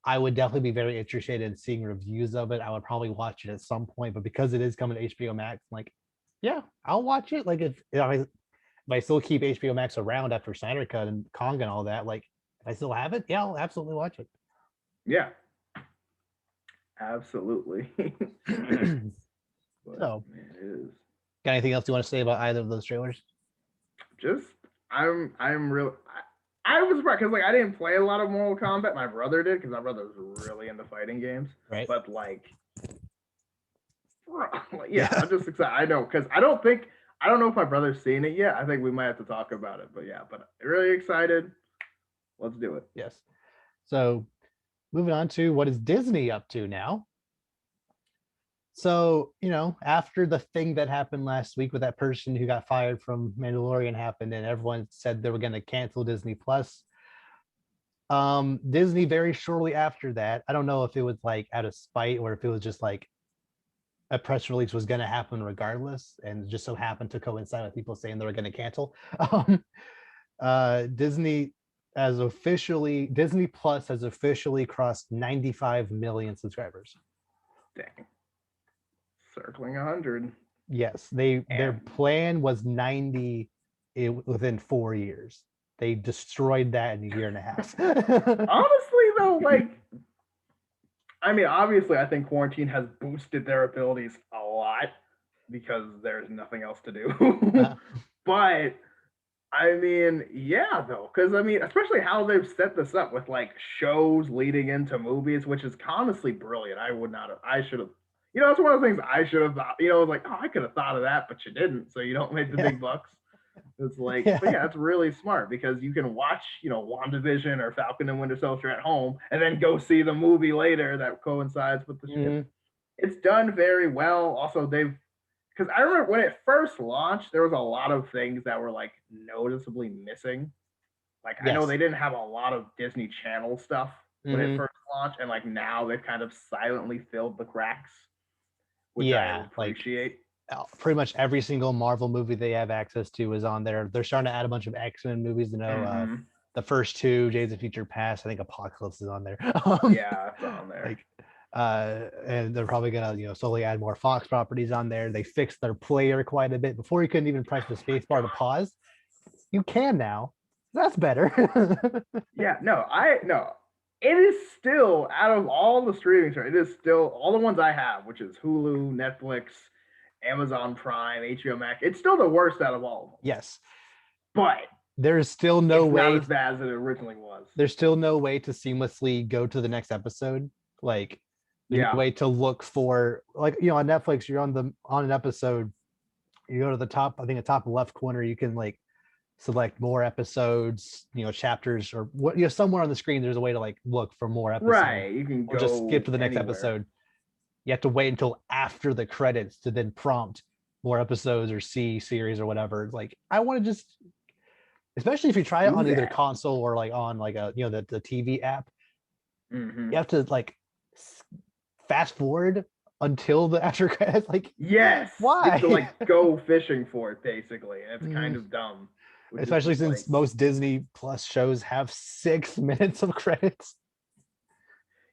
I would definitely be very interested in seeing reviews of it. I would probably watch it at some point, but because it is coming to HBO Max, I'm like, yeah, I'll watch it. Like if I still keep HBO Max around after Snyder Cut and Kong and all that, like if I still have it, yeah, I'll absolutely watch it. Yeah, absolutely. But So, man, it is got anything else you want to say about either of those trailers? just I'm real. I was surprised because like I didn't play a lot of Mortal Kombat. My brother did because my brother was really into fighting games. Right. But like, yeah, I'm just excited. I know because I don't know if my brother's seen it yet. I think we might have to talk about it. But yeah, but really excited. Let's do it. Yes. So, moving on to what is Disney up to now? So, after the thing that happened last week with that person who got fired from Mandalorian happened and everyone said they were going to cancel Disney Plus, Disney very shortly after that, I don't know if it was like out of spite or if it was just like a press release was going to happen regardless and just so happened to coincide with people saying they were going to cancel. Disney Disney Plus has officially crossed 95 million subscribers. Dang. circling 100. Yes, their And plan was 90 within 4 years. They destroyed that in a year and a half. honestly, though, like, I mean, obviously, I think quarantine has boosted their abilities a lot because there's nothing else to do. Uh, But I mean, yeah, though, because I mean, especially how they've set this up with like shows leading into movies, which is honestly brilliant. I would not have, I should have, it's one of the things I should have thought, like, oh, I could have thought of that, but you didn't. So you don't make the yeah, big bucks. It's like, but yeah. yeah, it's really smart because you can watch, WandaVision or Falcon and Winter Soldier at home and then go see the movie later that coincides with the shit. Mhm. It's done very well. Also, because I remember when it first launched, there was a lot of things that were like noticeably missing. Like I know Yes. they didn't have a lot of Disney Channel stuff when it Hmm. first launched, and like now they've kind of silently filled the cracks, which I Yeah, like appreciate. pretty much every single Marvel movie they have access to is on there. They're starting to add a bunch of X-Men movies. Mm-hmm. The first two, Days of Future Past. I think Apocalypse is on there. Yeah, it's on there. Like, and they're probably gonna slowly add more Fox properties on there. They fixed their player quite a bit. Before you couldn't even press the space bar to pause. You can now. That's better. Yeah, no. It is still out of all the streaming services, it is still all the ones I have, which is Hulu, Netflix, Amazon Prime, HBO Max. It's still the worst out of all of them. Yes. But There's still no it's way. not as bad as it originally was. There's still no way to seamlessly go to the next episode. Like there's no way to look for on Netflix, you're on an episode, you go to the top, I think the top left corner, you can like select more episodes, chapters or what somewhere on the screen there's a way to like look for more episodes. Right. You can or just skip to the next anywhere. episode. You have to wait until after the credits to then prompt more episodes or see series or whatever. Like I want to just, especially if you try it on either console or like on like the TV app, Mm-hmm. you have to like fast forward until the after credits. Like yes, why? You have to like go fishing for it basically, and it's kind of dumb. Especially since most Disney Plus shows have 6 minutes of credits.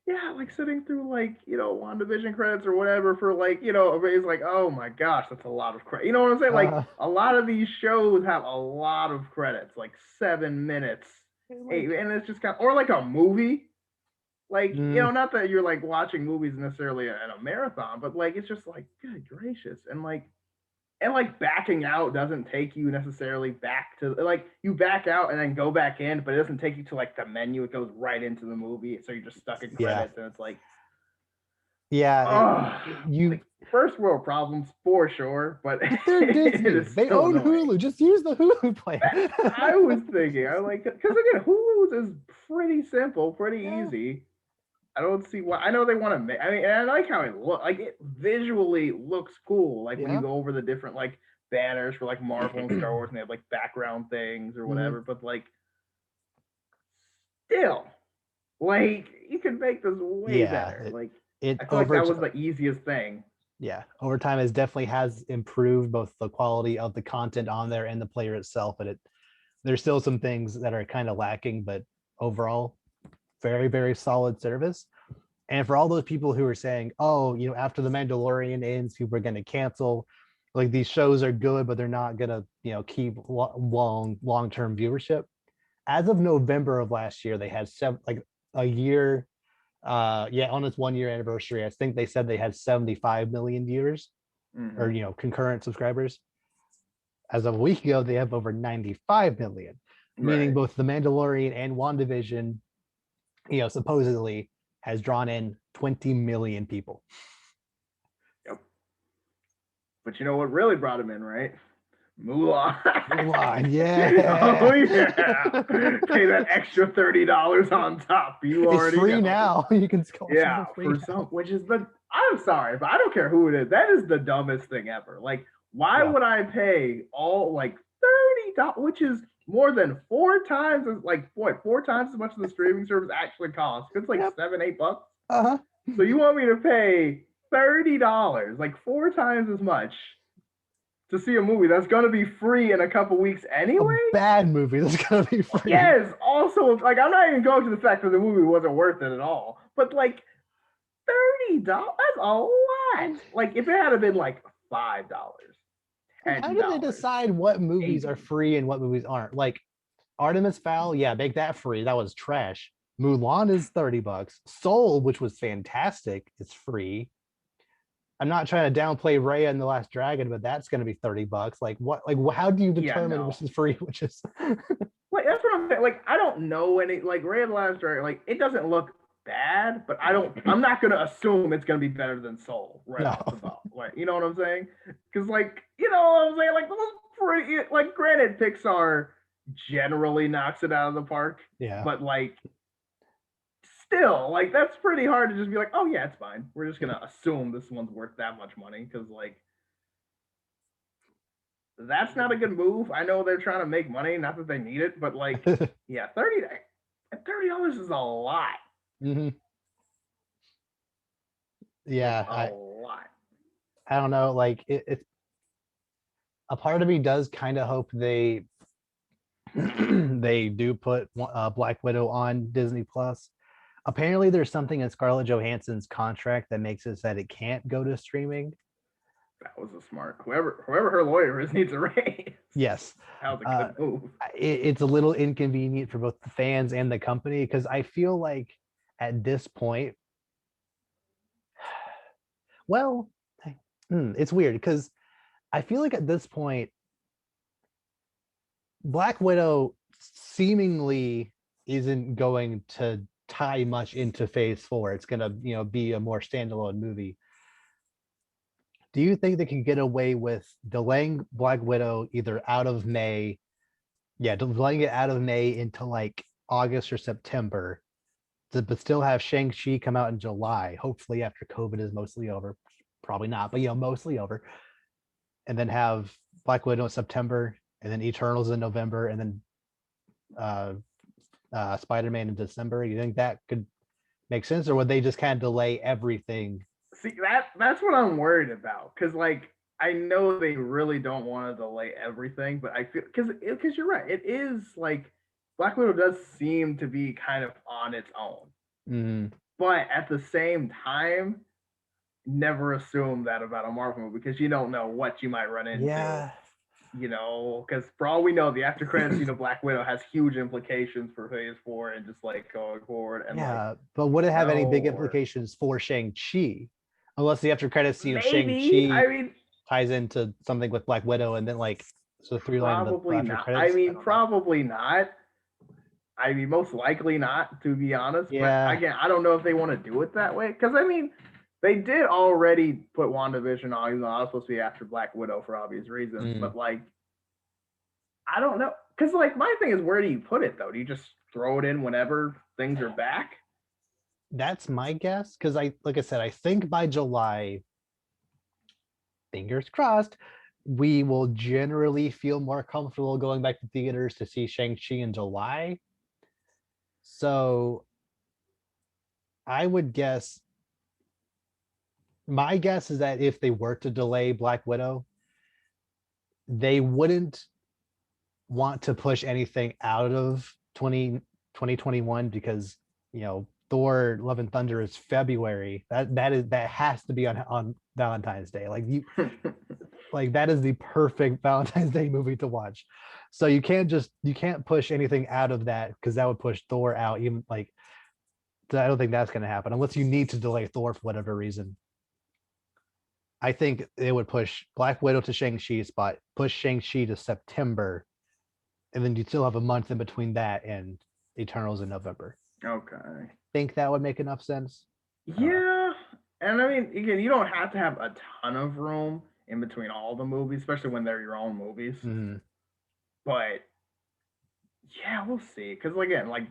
Yeah, like sitting through like WandaVision credits or whatever for like everybody's like, oh my gosh, that's a lot of credits. You know what I'm saying? Like a lot of these shows have a lot of credits, like 7 minutes, 8, and it's just kind of, or like a movie. Like, not that you're like watching movies necessarily in a marathon, but like it's just like, good gracious. And like backing out doesn't take you necessarily back to like you back out and then go back in, but it doesn't take you to like the menu. It goes right into the movie. So you're just stuck in credits and it's like like first world problems for sure, but they're Disney. They own annoying. Hulu. Just use the Hulu plan. I was thinking, I like, because again, Hulu's is pretty simple, pretty easy. I don't see why. I know they want to make. I mean, and I like how it looks. Like it visually looks cool. Like when you go over the different like banners for like Marvel and Star Wars, and they have like background things or whatever. But like, still, like you can make this way better. Like I feel like that was the easiest thing. Yeah, over time it definitely has improved both the quality of the content on there and the player itself. But there's still some things that are kind of lacking. But overall, very, very solid service. And for all those people who are saying, oh, after The Mandalorian ends, people are going to cancel. Like these shows are good, but they're not going to, keep long-term viewership. As of November of last year, they had a year. On its 1 year anniversary, I think they said they had 75 million viewers or, concurrent subscribers. As of a week ago, they have over 95 million, meaning both The Mandalorian and WandaVision supposedly has drawn in 20 million people. Yep. But you know what really brought him in, right? Mulan, yeah. Oh yeah. Pay that extra $30 on top. It's free now. You can for some, which is I'm sorry, but I don't care who it is. That is the dumbest thing ever. Like, why would I pay all like $30, which is more than 4 times as much as the streaming service actually costs? It's like $7-8. So you want me to pay $30, like 4 times as much, to see a movie that's gonna be free in a couple weeks anyway? A bad movie that's gonna be free. Yes. Also, like I'm not even going to the fact that the movie wasn't worth it at all, but like $30, that's a lot that? Like, if it had been like $5, Like, how do they $10, decide what movies are maybe. free and what movies aren't? Like Artemis Fowl, yeah, make that free. That was trash. Mulan is $30. Soul, which was fantastic, is free. I'm not trying to downplay Raya and the Last Dragon, but that's going to be $30. Like what? Like how do you Yeah, determine no. which is free, which is? Like, that's what I'm saying. Like, I don't know any, like, Red Last Dragon, like, it doesn't look bad, but I'm not going to assume it's going to be better than Soul right No. off the bat. Like, you know what I'm saying? Because, like, you know what I'm saying? Like, pretty, like, granted, Pixar generally knocks it out of the park, Yeah. but, like, still, like, that's pretty hard to just be like, oh, yeah, it's fine. We're just going to assume this one's worth that much money because, like, that's not a good move. I know they're trying to make money, not that they need it, but like, yeah, $30 is a lot. hmm Like Yeah. a lot. I don't know. Like it's a part of me does kind of hope they they do put Black Widow on Disney Plus. Apparently, there's something in Scarlett Johansson's contract that makes it that it can't go to streaming. That was a smart. Whoever her lawyer is needs a raise. Yes, That was a good move. it's a little inconvenient for both the fans and the company because I feel like at this point, well, it's weird because I feel like at this point, Black Widow seemingly isn't going to tie much into Phase 4. It's gonna, be a more standalone movie. Do you think they can get away with delaying Black Widow either out of May? Yeah, delaying it out of May into like August or September, but still have Shang-Chi come out in July, hopefully after COVID is mostly over. Probably not, but mostly over. And then have Black Widow in September, and then Eternals in November, and then uh, Spider-Man in December. You think that could make sense, or would they just kind of delay everything? See, that's what I'm worried about because like I know they really don't want to delay everything, but I feel because you're right. It is like Black Widow does seem to be kind of on its own, Mm, but at the same time, never assume that about a Marvel movie because you don't know what you might run into. yeah, You know, because for all we know, the after credits scene of Black Widow has huge implications for Phase 4 and just like going forward. And like, yeah, but would it have any big no, implications for Shang-Chi? Unless the after credits scene of maybe. Shang-Chi I mean, ties into something with Black Widow, and then like so the 3 line of the probably after not. I credits. I mean, don't know. probably not. I mean, most likely not, to be honest. But Yeah, again, I don't know if they want to do it that way. Because, I mean, they did already put WandaVision on, even though I was supposed to be after Black Widow for obvious reasons. mm, But, like, I don't know. Because, like, my thing is, where do you put it, though? Do you just throw it in whenever things are back? that's my guess. Because like I said, I think by July, fingers crossed, we will generally feel more comfortable going back to theaters to see Shang-Chi in July. So I would guess, my guess is that if they were to delay Black Widow, they wouldn't want to push anything out of 2021 because, Thor Love and Thunder is February. That has to be on Valentine's Day. Like that is the perfect Valentine's Day movie to watch. So you can't push anything out of that because that would push Thor out. Even like I don't think that's going to happen unless you need to delay Thor for whatever reason. I think it would push Black Widow to Shang-Chi spot, push Shang-Chi to September, and then you still have a month in between that and Eternals in November. Okay. Think that would make enough sense? I don't know. Yeah. And I mean, again, you don't have to have a ton of room in between all the movies, especially when they're your own movies. Mhm. But yeah, we'll see. Because again, like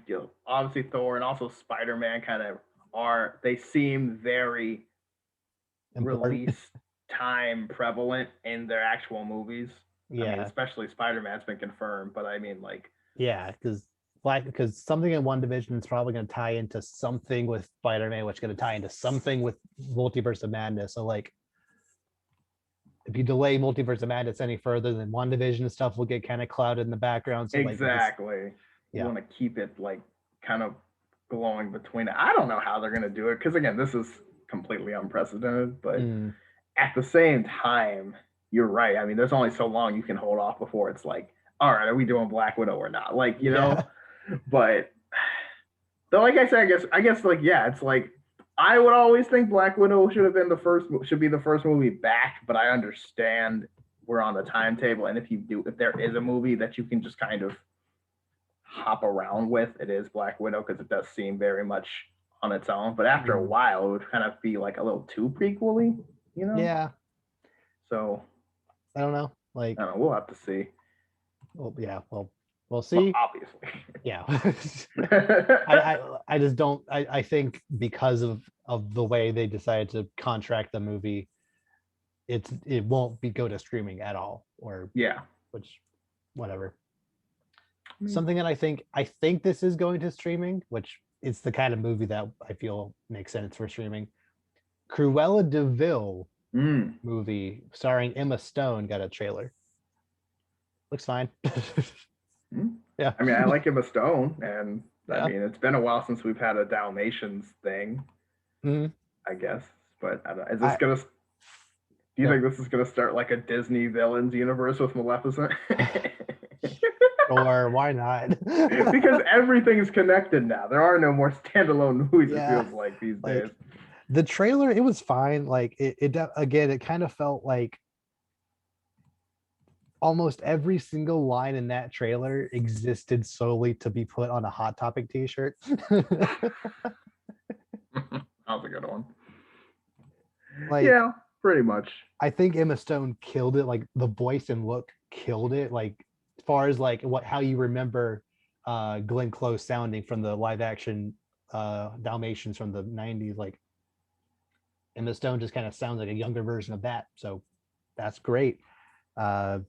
obviously Thor and also Spider Man kind of they seem very Important. release time prevalent in their actual movies. I mean, Yeah, especially Spider Man's been confirmed, but I mean, like, yeah, because something in one division is probably going to tie into something with Spider-Man, which is going to tie into something with Multiverse of Madness. So like, if you delay Multiverse of Madness any further, then one division stuff will get kind of clouded in the background. So like, exactly. You yeah, want to keep it like kind of glowing between it. I don't know how they're going to do it because again, this is completely unprecedented. But Mm, at the same time, you're right. I mean, there's only so long you can hold off before it's like, all right, are we doing Black Widow or not? Like, you yeah. know, but though, like I said, I guess, like, yeah, it's like I would always think Black Widow should be the first movie back, but I understand we're on the timetable, and if there is a movie that you can just kind of hop around with, it is Black Widow because it does seem very much on its own. But after a Mm, while, it would kind of be like a little too prequely, you know. yeah. So I don't know. I Like, don't know. We'll have to see. well, yeah. Well, we'll Well, see. obviously. Yeah. I just don't. I think because of the way they decided to contract the movie, it won't be go to streaming at all, or Yeah. which whatever. I mean, Something that I think this is going to streaming, which it's the kind of movie that I feel makes sense for streaming. Cruella de Vil mm. movie starring Emma Stone got a trailer. Looks fine. Yeah. I mean, I like Emma Stone, and I Yeah. mean, it's been a while since we've had a Dalmatians thing, Mhm. I guess. But I don't, is this I gonna? Do you yeah. think this is gonna start like a Disney villains universe with Maleficent? Or why not? Because everything is connected now. There are no more standalone movies. It Yeah. feels like these days. Like the trailer, it was fine. Like again, it kind of felt like almost every single line in that trailer existed solely to be put on a Hot Topic t-shirt. That was a good one. Like Yeah, pretty much. I think Emma Stone killed it. Like the voice and look killed it. Like as far as like how you remember Glenn Close sounding from the live action Dalmatians from the 90s, like Emma Stone just kind of sounds like a younger version of that. So that's great. Uh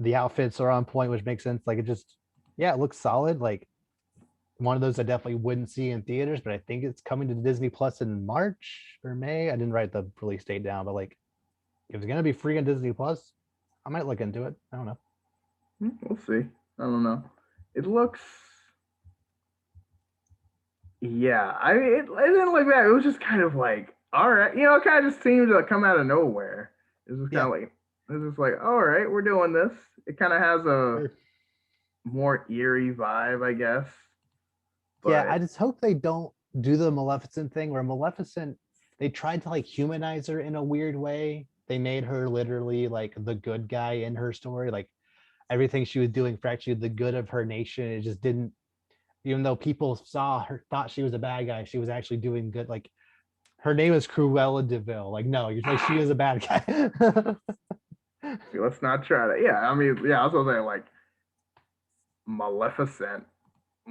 the outfits are on point, which makes sense. Like it just, yeah, it looks solid. Like one of those I definitely wouldn't see in theaters, but I think it's coming to Disney Plus in March or May. I didn't write the release date down, but like if it's gonna be free on Disney Plus, I might look into it. I don't know. We'll see. I don't know. It looks. Yeah, I mean, it didn't look bad. It was just kind of like, all right, it kind of just seemed to come out of nowhere. It was just kind Yeah. of like, it was just like, all right, we're doing this. It kind of has a Sure. more eerie vibe, I guess. Yeah, I But just hope they don't do the Maleficent thing where Maleficent, they tried to like humanize her in a weird way. They made her literally like the good guy in her story. Like everything she was doing for actually the good of her nation. It just didn't, even though people saw her, thought she was a bad guy, she was actually doing good. Like her name is Cruella de Vil. Like, no, you're like she is a bad guy. let's not try that. Yeah, I mean, yeah, I was gonna say like Maleficent.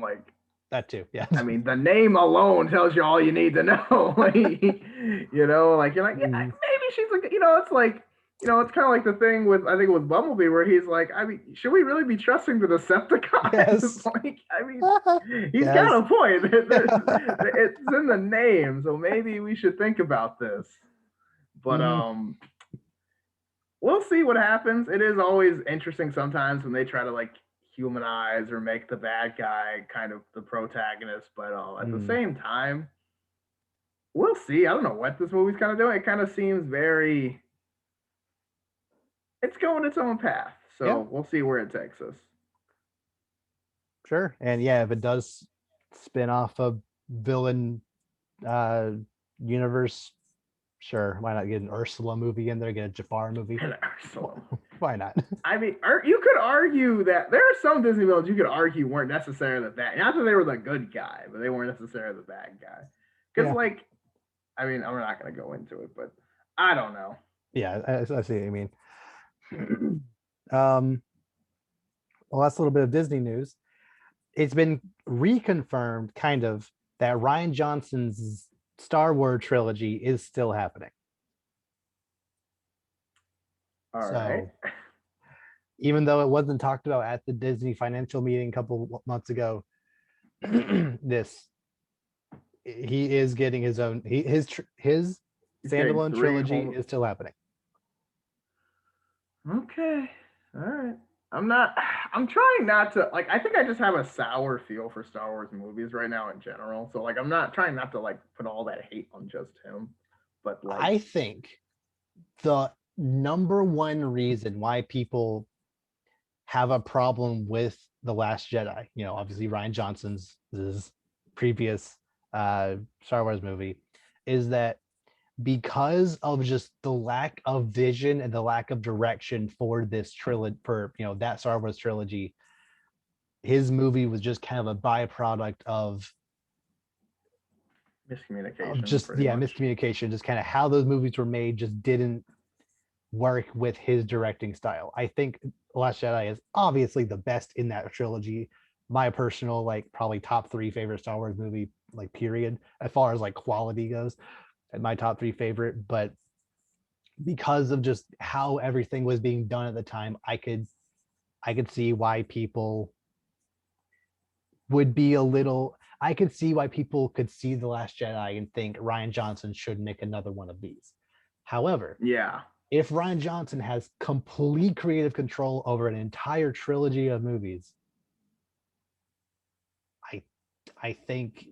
Like, That too. Yeah. I mean, the name alone tells you all you need to know. Like, like you're like, yeah, Mm, maybe she's like, it's like, it's kind of like the thing with I think with Bumblebee where he's like, I mean, should we really be trusting the Decepticons? yes. Like, I mean, he's Yes. got a point. Yeah. It's in the name, so maybe we should think about this. But Mhm. we'll see what happens. It is always interesting sometimes when they try to like humanize or make the bad guy kind of the protagonist, but at the Mm. same time, we'll see. I don't know what this movie's kind of doing. It kind of seems very. It's going its own path, Yeah, so we'll see where it takes us. sure. And yeah, if it does spin off a villain uh universe, sure. Why not get an Ursula movie in there, get a Jafar movie? Why not? I mean, you could argue that there are some Disney villains you could argue weren't necessarily the bad. Not that they were the good guy, but they weren't necessarily the bad guy. Because, Yeah. like, I mean, I'm not going to go into it, but I don't know. Yeah, I see what you mean. um well, that's a little bit of Disney news. It's been reconfirmed kind of that Ryan Johnson's Star Wars trilogy is still happening. All right. So even though it wasn't talked about at the Disney financial meeting a couple months ago, this he is getting his own his He's getting standalone three trilogy whole. is still happening. Okay. All right. I'm not. I'm trying not to like. I think I just have a sour feel for Star Wars movies right now in general. So like, I'm not trying not to like put all that hate on just him, but like, I think the number one reason why people have a problem with The Last Jedi, obviously Ryan Johnson's his previous Star Wars movie, is that because of just the lack of vision and the lack of direction for this trilogy, for that Star Wars trilogy, his movie was just kind of a byproduct of miscommunication, just pretty much. miscommunication, just kind of how those movies were made just didn't work with his directing style. I think Last Jedi is obviously the best in that trilogy. My personal, like, probably top three favorite Star Wars movie, like, period, as far as like quality goes, and my top three favorite. But because of just how everything was being done at the time, I could see why people would be a little. I could see why people could see The Last Jedi and think Ryan Johnson should make another one of these. However, Yeah, if Ryan Johnson has complete creative control over an entire trilogy of movies, I I think,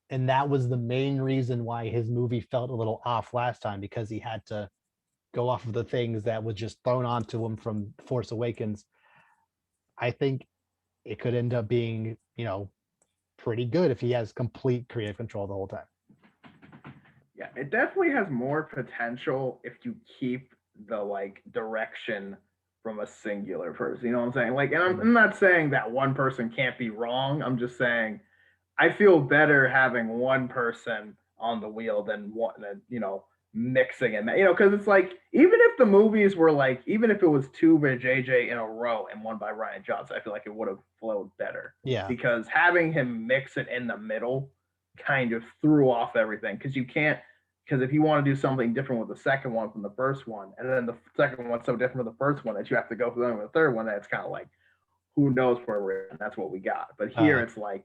and that was the main reason why his movie felt a little off last time, because he had to go off of the things that was just thrown onto him from Force Awakens. I think it could end up being, pretty good if he has complete creative control the whole time. yeah, it definitely has more potential if you keep the like direction from a singular person. You know what I'm saying? Like, and I'm not saying that one person can't be wrong. I'm just saying I feel better having one person on the wheel than mixing and because it's like even if the movies were like even if it was two by JJ in a row and one by Ryan Johnson, I feel like it would have flowed better Yeah. because having him mix it in the middle kind of threw off everything because you can't because if you want to do something different with the second one from the first one and then the second one's so different from the first one that you have to go through the third one, that's kind of like who knows where we're at. That's what we got. But here it's like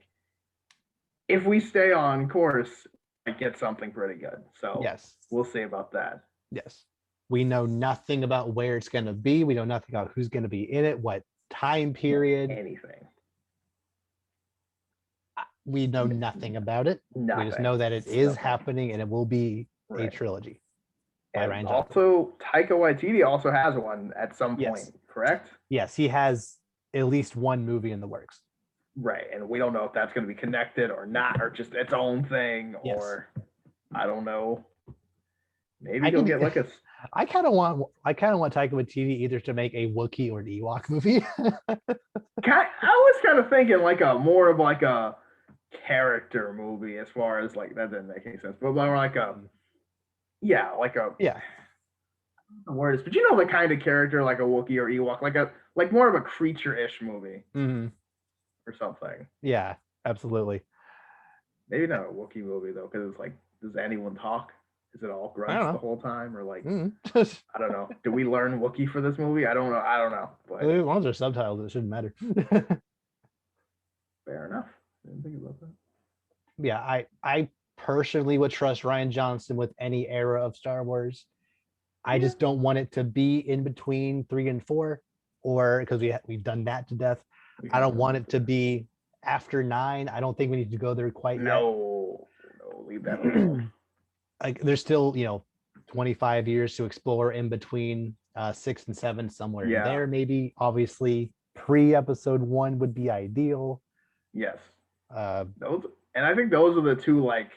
if we stay on course, I get something pretty good. So Yes. we'll see about that. Yes. We know nothing about where it's going to be. We know nothing about who's going to be in it, what time period. Anything. We know nothing about it. Nothing. We just know that it is happening and it will be a trilogy by Ryan Johnson. Also, Taika Waititi also has one at some point, correct? Yes, he has at least one movie in the works. Right, and we don't know if that's going to be connected or not, or just its own thing, or I don't know. Maybe he'll get like a. I kind of want Taika Waititi either to make a Wookiee or an Ewok movie. I was kind of thinking like a more of like a character movie as far as like that didn't make any sense, but more like a words, but you know the kind of character like a Wookiee or Ewok, like more of a creature-ish movie or something. Yeah, absolutely. Maybe not a Wookiee movie though, because it's like, does anyone talk? Is it all grunts the whole time, or like I don't know? Do we learn Wookiee for this movie? I don't know. But as long as they're subtitles, it shouldn't matter. Fair enough. I didn't think about that. Yeah, I personally would trust Ryan Johnson with any era of Star Wars. I just don't want it to be in between 3 and 4, or because we've done that to death. I don't want it to be after 9. I don't think we need to go there quite yet. No, leave that alone. Like there's still 25 years to explore in between 6 and 7 somewhere in there. Maybe obviously pre-episode 1 would be ideal. Yes. And I think those are the two like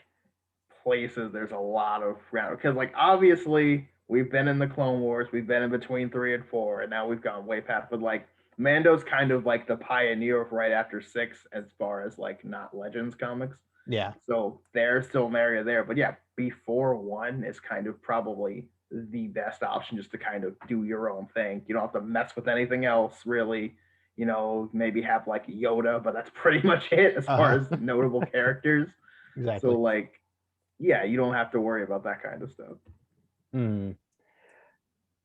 places there's a lot of ground because like obviously we've been in the Clone Wars, we've been in between 3 and 4, and now we've gone way past. But like Mando's kind of like the pioneer of right after 6 as far as like not Legends comics. Yeah. So there's still an area there, but yeah, before 1 is kind of probably the best option just to kind of do your own thing. You don't have to mess with anything else really. Maybe have like Yoda, but that's pretty much it as far as notable characters. Exactly. So like, yeah, you don't have to worry about that kind of stuff.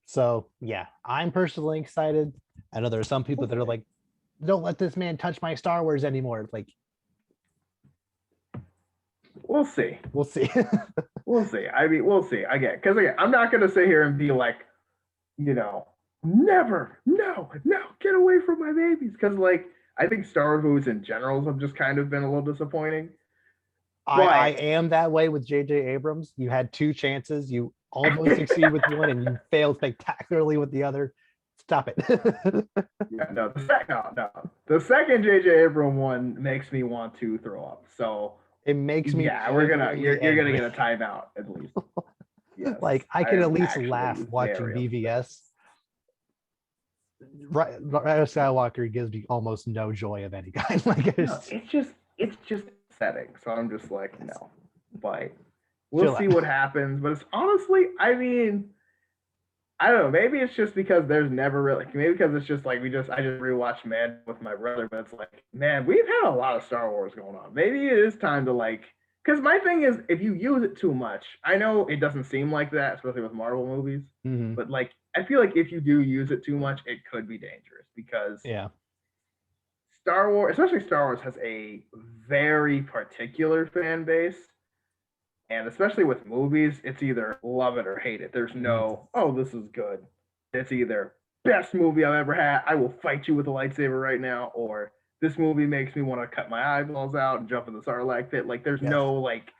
So yeah, I'm personally excited. I know there are some people that are like, don't let this man touch my Star Wars anymore. Like, we'll see. We'll see. We'll see. I mean, we'll see. Again, because I'm not going to sit here and be like, never, no, get away from my babies. Because like I think Star Wars movies in general have just kind of been a little disappointing. I But am that way with J.J. Abrams. You had two chances. You almost succeed with one, and you failed spectacularly with the other. Stop it. yeah, the second J.J. Abrams one makes me want to throw up. So It makes me yeah, you're genuinely gonna angry. get a timeout at least. Yes, Like I I can at am least laugh actually watching very upset. BVS. Right, Rise of Skywalker gives me almost no joy of any kind. Like No, it's it's just setting. So I'm just like no, but we'll chill see out. what happens. But it's honestly, I mean, I don't know. Maybe it's just because there's never really. Maybe because it's just like I just rewatched Man with my brother, but it's like, man, we've had a lot of Star Wars going on. Maybe it is time to like. Because my thing is, if you use it too much, I know it doesn't seem like that, especially with Marvel movies. Mhm. But like, I feel like if you do use it too much, it could be dangerous because Yeah. Star Wars, especially Star Wars, has a very particular fan base. And especially with movies, it's either love it or hate it. There's Mhm. no, oh, this is good. It's either best movie I've ever had. I will fight you with a lightsaber right now, or this movie makes me want to cut my eyeballs out and jump in the Sarlacc pit. Like, there's Yes. no like.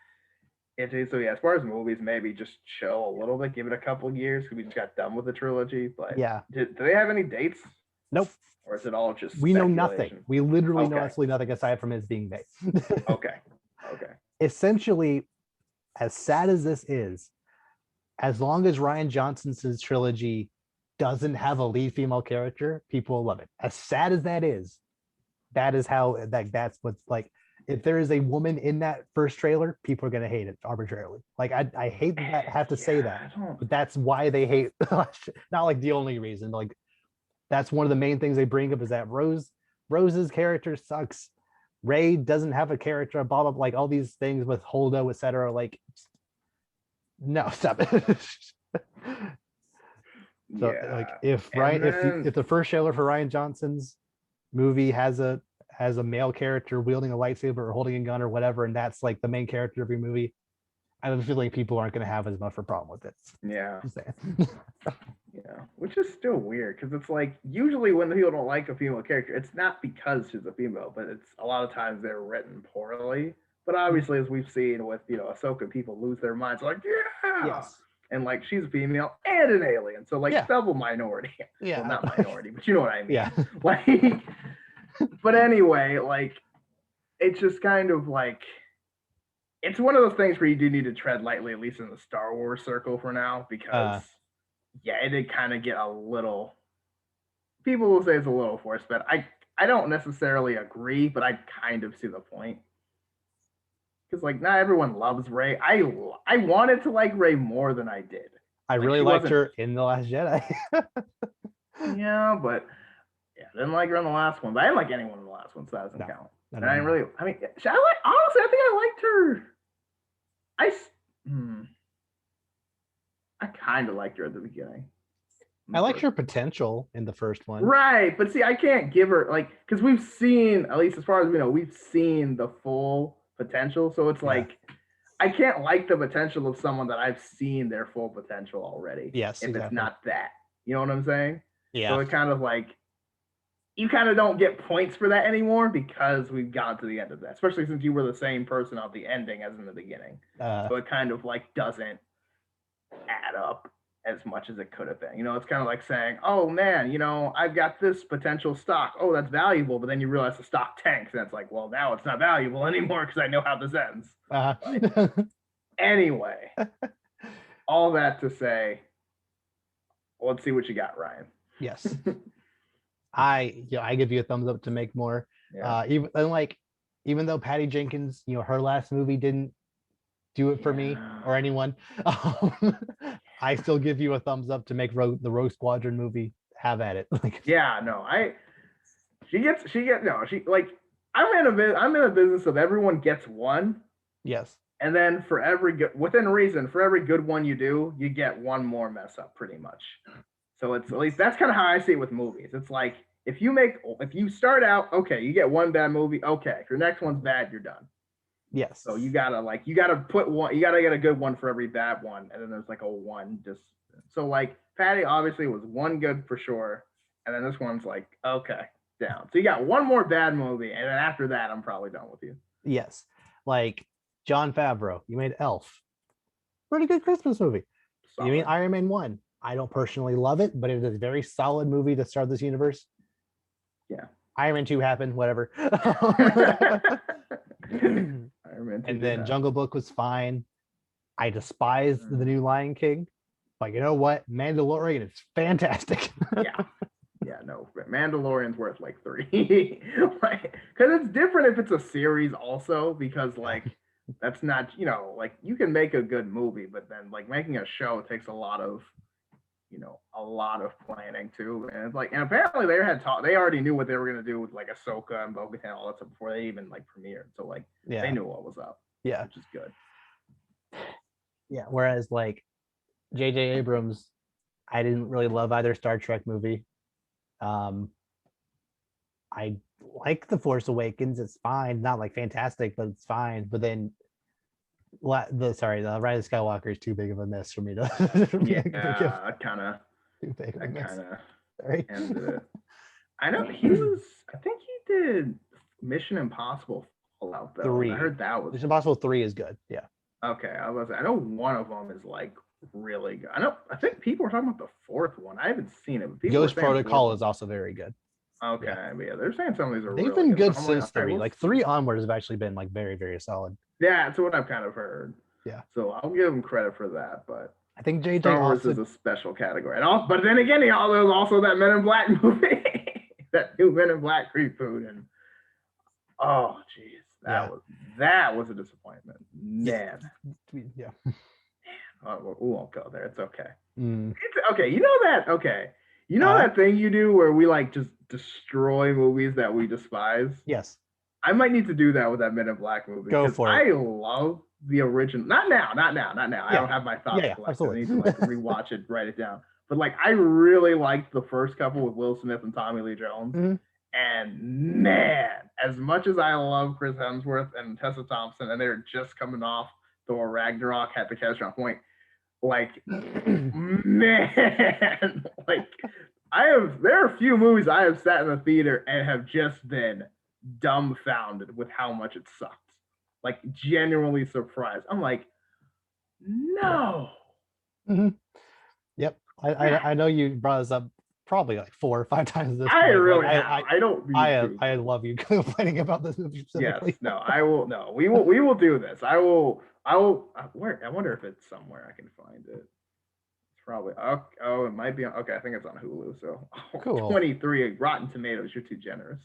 So yeah, as far as movies, maybe just chill a little bit, give it a couple of years because we just got done with the trilogy. But Yeah. do they have any dates, Nope. or is it all just We know nothing. speculation? We literally know Okay, absolutely nothing aside from it being made. okay, okay. Essentially, as sad as this is, as long as Rian Johnson's trilogy doesn't have a lead female character, people will love it. As sad as that is how that's what's like. If there is a woman in that first trailer, people are gonna hate it arbitrarily. Like I hate that I have to say that, Yeah, I don't. but that's why they hate. Not like the only reason. Like that's one of the main things they bring up is that Rose's character sucks. Ray doesn't have a character, blah blah, like all these things with Holdo, etc. Like, no, stop it. So like Yeah, if and Ryan then if the first trailer for Rian Johnson's movie has a male character wielding a lightsaber or holding a gun or whatever, and that's like the main character of your movie, I have a feeling people aren't going to have as much of a problem with it. yeah, Just saying. yeah, which is still weird because it's like usually when people don't like a female character, it's not because she's a female, but it's a lot of times they're written poorly. But obviously, as we've seen with Ahsoka, people lose their minds like yeah, Yes. and like she's a female and an alien, so like Yeah. double minority. Well, Yeah. not minority, but you know what I mean. Yeah. Like, but anyway, like it's just kind of like it's one of those things where you do need to tread lightly, at least in the Star Wars circle for now, because Uh, yeah, it did kind of get a little. People will say it's a little forced, but I don't necessarily agree, but I kind of see the point. Because like not everyone loves Ray. I wanted to like Ray more than I did. I Like really she liked wasn't. her in The Last Jedi. Yeah, but yeah, I didn't like her in the last one. But I didn't like anyone in the last one, so that doesn't No, count. I And I don't didn't know. really. I mean, honestly, I think I liked her. I hmm, I kind of liked her at the beginning. I liked her potential in the first one. Right, but see, I can't give her like because we've seen at least as far as we know, we've seen the full potential. So it's Yeah. like I can't like the potential of someone that I've seen their full potential already. Yes, If it's exactly. not that, you know what I'm saying? Yeah. So it kind of like you kind of don't get points for that anymore because we've gotten to the end of that, especially since you were the same person at the ending as in the beginning. So it kind of like doesn't add up as much as it could have been. It's kind of like saying, oh man, I've got this potential stock. Oh, that's valuable. But then you realize the stock tanks. And it's like, well, now it's not valuable anymore because I know how this ends. Anyway, all that to say, let's see what you got, Ryan. Yes. I give you a thumbs up to make more. Yeah. Even though Patty Jenkins, her last movie didn't do it for me or anyone, I still give you a thumbs up to make the Rogue Squadron movie. Have at it. Yeah, no, she like I'm in a business of everyone gets one. Yes. And then for every within reason, for every good one you do, you get one more mess up pretty much. So it's at least that's kind of how I see it with movies. It's like if you start out okay, you get one bad movie, okay. If your next one's bad, you're done. Yes. So you gotta put one. You gotta get a good one for every bad one, and then there's like a one just. So like Patty obviously was one good for sure, and then this one's like okay down. So you got one more bad movie, and then after that, I'm probably done with you. Yes. Like John Favreau, you made Elf. Pretty good Christmas movie. Solid. You mean Iron Man 1? I don't personally love it, but it is a very solid movie to start this universe. Yeah. Iron Man 2 happened, whatever. Iron Man 2 and then Jungle Book was fine. I despise the new Lion King, but you know what? Mandalorian is fantastic. Yeah, no, Mandalorian's worth like 3. Like, because it's different if it's a series also, because like that's not, you know, like you can make a good movie, but then like making a show takes a lot of, you know, a lot of planning too. And it's like, and apparently they already knew what they were gonna do with like Ahsoka and Bo-Katan and all that stuff before they even like premiered. So like they knew what was up. Yeah. Which is good. Yeah. Whereas like J.J. Abrams, I didn't really love either Star Trek movie. I like The Force Awakens. It's fine, not like fantastic, but it's fine. But then the Rise of Skywalker is too big of a miss for me to. I kind of ended it. I know he was. I think he did Mission Impossible Fallout though. 3. I heard that was Mission Impossible 3 is good. Yeah. Okay, I know one of them is like really good. I think people were talking about the 4th one. I haven't seen it. But people Ghost Protocol is also very good. Okay, yeah, they're saying some of these are. They've really been good so since 3. Like 3 onwards have actually been like very, very solid. Yeah, that's what I've kind of heard. Yeah. So I'll give them credit for that, but I think JJ Star Wars is a special category. And also, but then again, there's also that Men in Black movie, that new Men in Black reboot, and oh jeez, that was a disappointment. Man. Yeah. Oh, we won't go there. It's okay. It's okay. You know that. Okay. You know that thing you do where we like just destroy movies that we despise? Yes. I might need to do that with that Men in Black movie. Go for it. I love the original. Not now. Yeah. I don't have my thoughts collected. Absolutely. I need to like rewatch it, write it down. But like, I really liked the first couple with Will Smith and Tommy Lee Jones. Mm-hmm. And man, as much as I love Chris Hemsworth and Tessa Thompson, and they're just coming off Thor Ragnarok, had to catch on point. Like, man, like there are a few movies I have sat in the theater and have just been dumbfounded with how much it sucked. Like, genuinely surprised. I'm like, no. Mm-hmm. Yep. I know you brought this up probably like 4 or 5 times this I point. really like, have. I don't I love you complaining about this movie specifically. Yes, no, I will. No, we will do this. I will. I wonder if it's somewhere I can find it. It's probably. Oh, it might be on. Okay, I think it's on Hulu. So cool. 23 Rotten Tomatoes. You're too generous.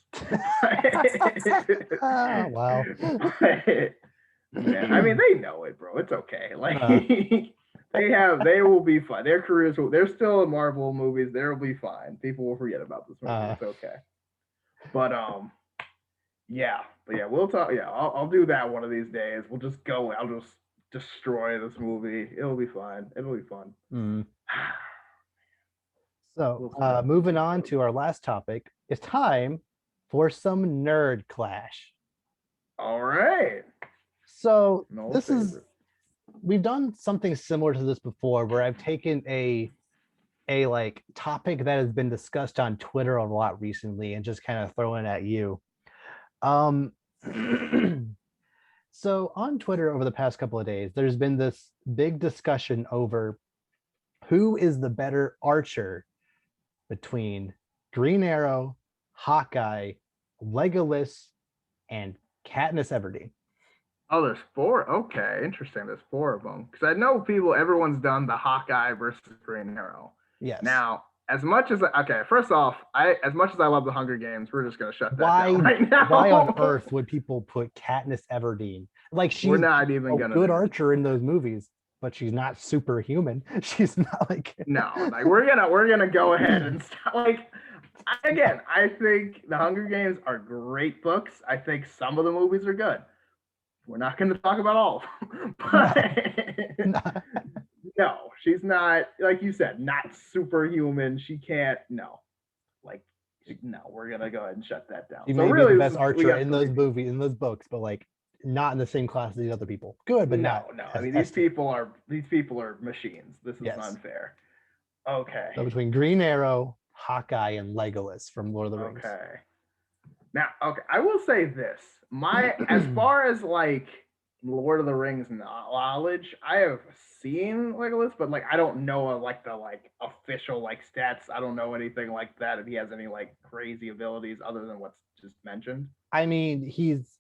Wow. Yeah, I mean, they know it, bro. It's okay. Like they will be fine. Their careers they're still in Marvel movies. They'll be fine. People will forget about this movie. It's okay. But we'll talk. Yeah, I'll do that one of these days. We'll just go. I'll just destroy this movie. It'll be fine. It'll be fun. Mm. So moving on to our last topic, it's time for some nerd clash. All right. So we've done something similar to this before, where I've taken a like topic that has been discussed on Twitter a lot recently and just kind of thrown it at you. So on Twitter over the past couple of days, there's been this big discussion over who is the better archer between Green Arrow, Hawkeye, Legolas, and Katniss Everdeen. Oh, there's 4. Okay, interesting. There's 4 of them because I know everyone's done the Hawkeye versus Green Arrow. Yes. Now, first off, as much as I love the Hunger Games, we're just gonna shut that down right now. Why on earth would people put Katniss Everdeen? Like, she's not even a good archer in those movies, but she's not superhuman. She's not like no. Like we're gonna go ahead and start, like. Again, I think the Hunger Games are great books. I think some of the movies are good. We're not going to talk about all of them. But no, she's not, like you said, not superhuman. She can't, no. Like, no, we're going to go ahead and shut that down. She may be the best archer in those movies, in those books, but like, not in the same class as these other people. Good, but not No. as I mean, these esteemed. people are machines. This is Yes. unfair. Okay. So between Green Arrow, Hawkeye, and Legolas from Lord of the Rings. Okay. Now, okay, I will say this. As far as like Lord of the Rings knowledge, I have seen Legolas, but like I don't know like the like official like stats. I don't know anything like that. If he has any like crazy abilities other than what's just mentioned. I mean, he's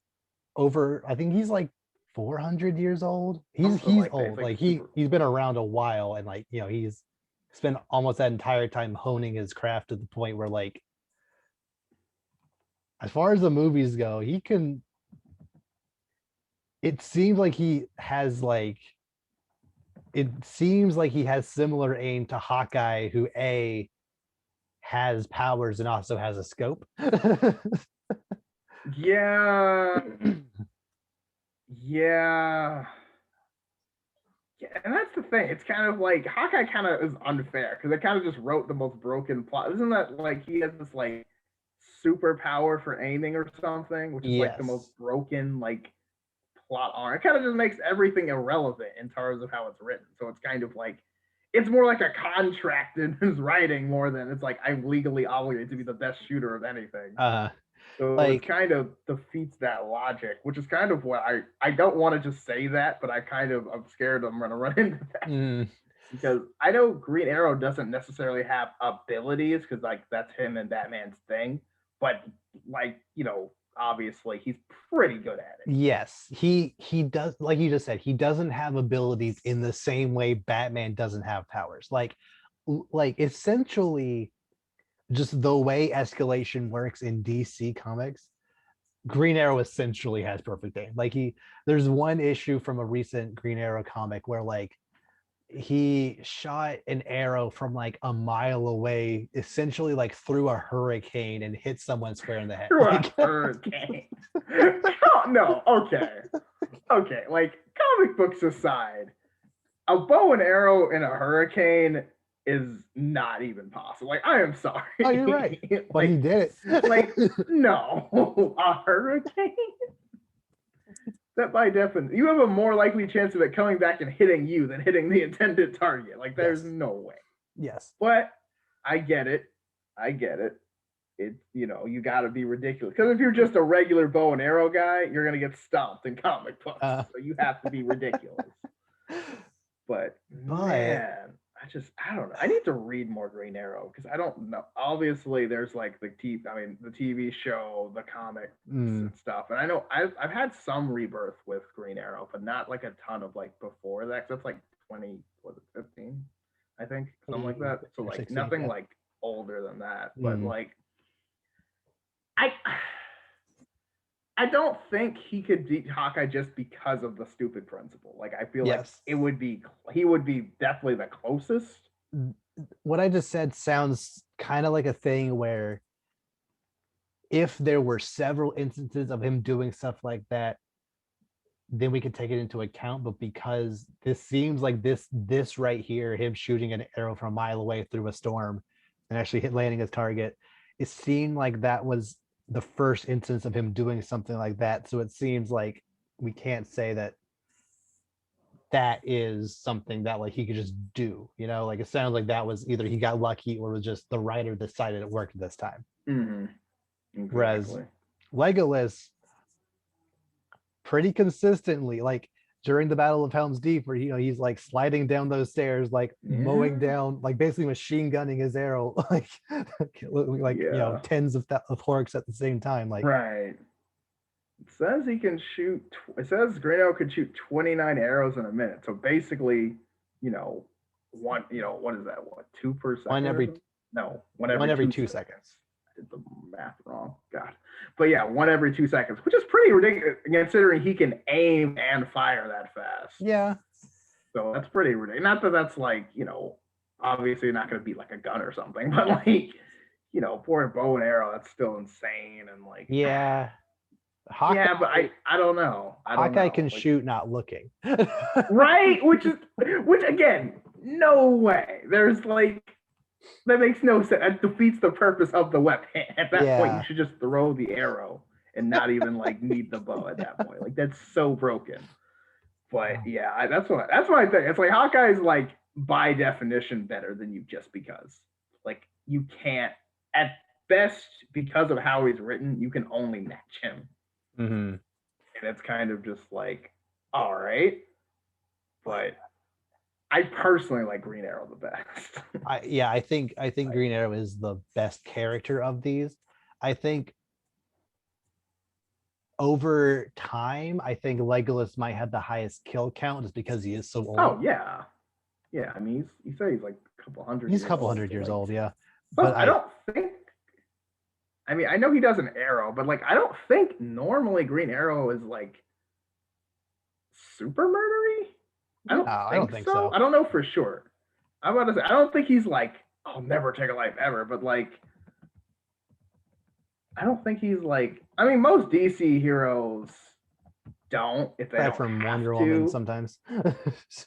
over. I think he's like 400 years old. Something He's like that. It's old. like Like super. he's been around a while, and like he's spent almost that entire time honing his craft to the point where like, as far as the movies go, he can. It seems like he has like. It seems like he has similar aim to Hawkeye, who has powers and also has a scope. Yeah. Yeah. Yeah, and that's the thing. It's kind of like Hawkeye kind of is unfair because they kind of just wrote the most broken plot. Isn't that like he has this like superpower for aiming or something, which is like the most Yes. broken like plot arc? It kind of just makes everything irrelevant in terms of how it's written. So it's kind of like it's more like a contract in his writing more than it's like I'm legally obligated to be the best shooter of anything. Uh So it's like kind of defeats that logic, which is kind of what I don't want to just say that, but I'm scared I'm gonna run into that mm, because I know Green Arrow doesn't necessarily have abilities because like that's him and Batman's thing, but like obviously he's pretty good at it. yes, he does, like you just said, he doesn't have abilities in the same way Batman doesn't have powers. Like essentially just the way escalation works in DC comics, Green Arrow essentially has perfect aim. Like there's one issue from a recent Green Arrow comic where like he shot an arrow from like a mile away, essentially like through a hurricane and hit someone square in the head. Through a Like, hurricane. Oh, no, okay. Like comic books aside, a bow and arrow in a hurricane is not even possible. Like, I am sorry. oh, you're right, but he like, did like, it. no, a hurricane. That by definition, you have a more likely chance of it coming back and hitting you than hitting the intended target. Like, there's Yes. no way. Yes. But I get it. It's you got to be ridiculous because if you're just a regular bow and arrow guy, you're gonna get stomped in comic books. So you have to be ridiculous. But man, I don't know. I need to read more Green Arrow because I don't know. Obviously, there's like the TV show, the comics and stuff, and I know I've had some rebirth with Green Arrow, but not like a ton of like before that. That's like 15, I think, something like that. So like 16, nothing yeah. like older than that, but like I don't think he could beat Hawkeye just because of the stupid principle. Like I feel like he would be definitely the closest. What I just said sounds kind of like a thing where if there were several instances of him doing stuff like that, then we could take it into account. But because this seems like this right here, him shooting an arrow from a mile away through a storm and actually landing his target, it seemed like that was the first instance of him doing something like that. So it seems like we can't say that is something that like he could just do, like it sounds like that was either he got lucky or was just the writer decided it worked this time. Mm-hmm. Exactly. Whereas Legolas pretty consistently, like during the Battle of Helm's Deep, where he's like sliding down those stairs, like mowing down, like basically machine gunning his arrow, like tens of orcs at the same time. Like right. It says he can shoot. It says Green Arrow could shoot 29 arrows in a minute. So basically, one. What is that? What 2 per second? One every 2 seconds. I did the math wrong. God. But yeah, 1 every 2 seconds, which is pretty ridiculous considering he can aim and fire that fast. Yeah. So that's pretty ridiculous. Not that that's like, obviously not going to beat like a gun or something, but like, for a bow and arrow, that's still insane. And like, yeah. Hawkeye, but I don't know. Hawkeye can shoot not looking. Right? Which again, no way. There's like, that makes no sense. That defeats the purpose of the weapon. At that point, you should just throw the arrow and not even like need the bow at that point. Like that's so broken. But yeah, that's what I think. It's like Hawkeye's like by definition better than you just because. Like you can't at best because of how he's written, you can only match him. Mm-hmm. And it's kind of just like, all right. But I personally like Green Arrow the best. I think Green Arrow is the best character of these. I think over time, I think Legolas might have the highest kill count just because he is so old. Oh yeah. Yeah, I mean he's like a couple hundred. He's a couple hundred years old, yeah. But I don't think. I mean, I know he does an arrow, but like I don't think normally Green Arrow is like super murdery. I don't think so. I don't know for sure. I'm about to say I don't think he's like I'll never take a life ever, but like I don't think he's like. I mean, most DC heroes don't if they don't from have Wonder to. Woman sometimes.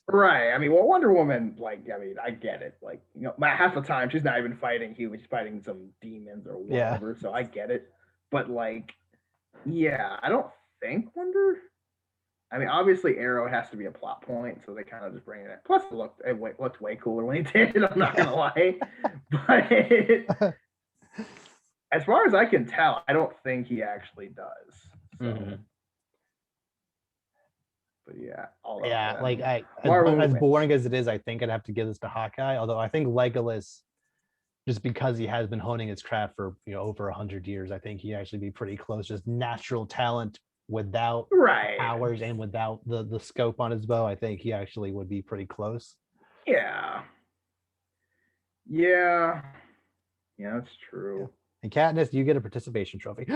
Right. I mean, well, Wonder Woman, like, I mean, I get it. Like, you know, half the time she's not even fighting humans, she's fighting some demons or whatever. So I get it. But like, yeah, I don't think Wonder. I mean, obviously, Arrow has to be a plot point, so they kind of just bring it in. Plus, it looked way cooler when he did it. I'm not gonna lie, but as far as I can tell, I don't think he actually does. So. Mm-hmm. But yeah, like as boring as it is, I think I'd have to give this to Hawkeye. Although I think Legolas, just because he has been honing his craft for over 100 years, I think he'd actually be pretty close. Just natural talent without powers and without the scope on his bow, I think he actually would be pretty close. Yeah, that's true. Yeah. And Katniss, you get a participation trophy.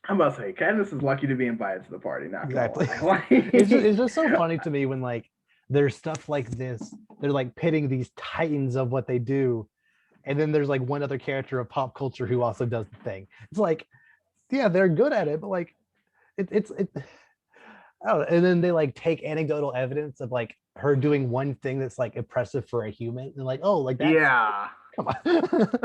I'm about to say, Katniss is lucky to be invited to the party. Not exactly. It's just so funny to me when like there's stuff like this. They're like pitting these titans of what they do, and then there's like one other character of pop culture who also does the thing. It's like, yeah, they're good at it, but like, it's. I don't know. And then they like take anecdotal evidence of like her doing one thing that's like impressive for a human, and like, oh, like that. Yeah. Come on.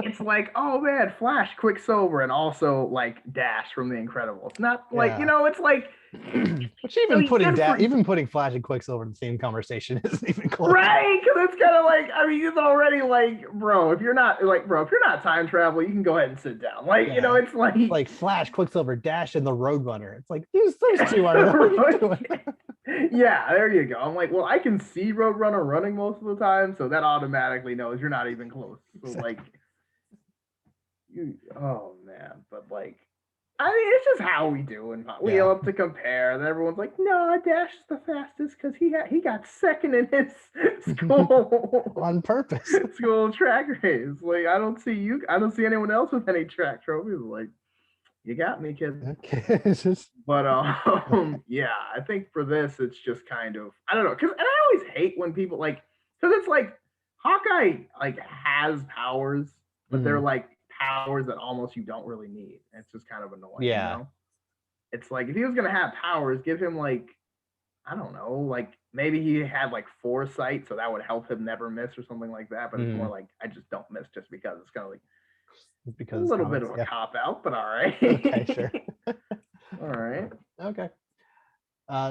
It's like, oh man, Flash, Quicksilver, and also like Dash from The Incredibles. Not like it's like. Which even putting Flash and Quicksilver in the same conversation isn't even close. Right, because it's kind of like, I mean, it's already like, bro, if you're not time travel, you can go ahead and sit down. Like, it's like Flash, Quicksilver, Dash, and the Roadrunner. It's like those two are. Yeah, there you go. I'm like, well, I can see Roadrunner running most of the time, so that automatically knows you're not even close. So like, oh man, but like. I mean, it's just how we do, and we love to compare. And everyone's like, "No, Dash is the fastest because he got second in his school on purpose. School track race. Like, I don't see anyone else with any track trophies. Like, you got me, kid. Okay. But yeah, I think for this, it's just kind of I don't know, and I always hate when people like because it's like Hawkeye like has powers, but they're like. Powers that almost you don't really need. It's just kind of annoying. Yeah. It's like if he was gonna have powers, give him like I don't know, like maybe he had like foresight, so that would help him never miss or something like that. But it's more like I just don't miss just because it's kind of like because a little bit of a cop out, but all right. Okay, sure. All right. Okay.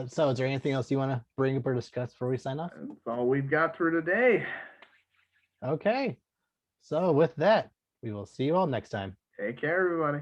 So is there anything else you want to bring up or discuss before we sign off? That's all we've got for today. Okay. So with that, we will see you all next time. Take care, everybody.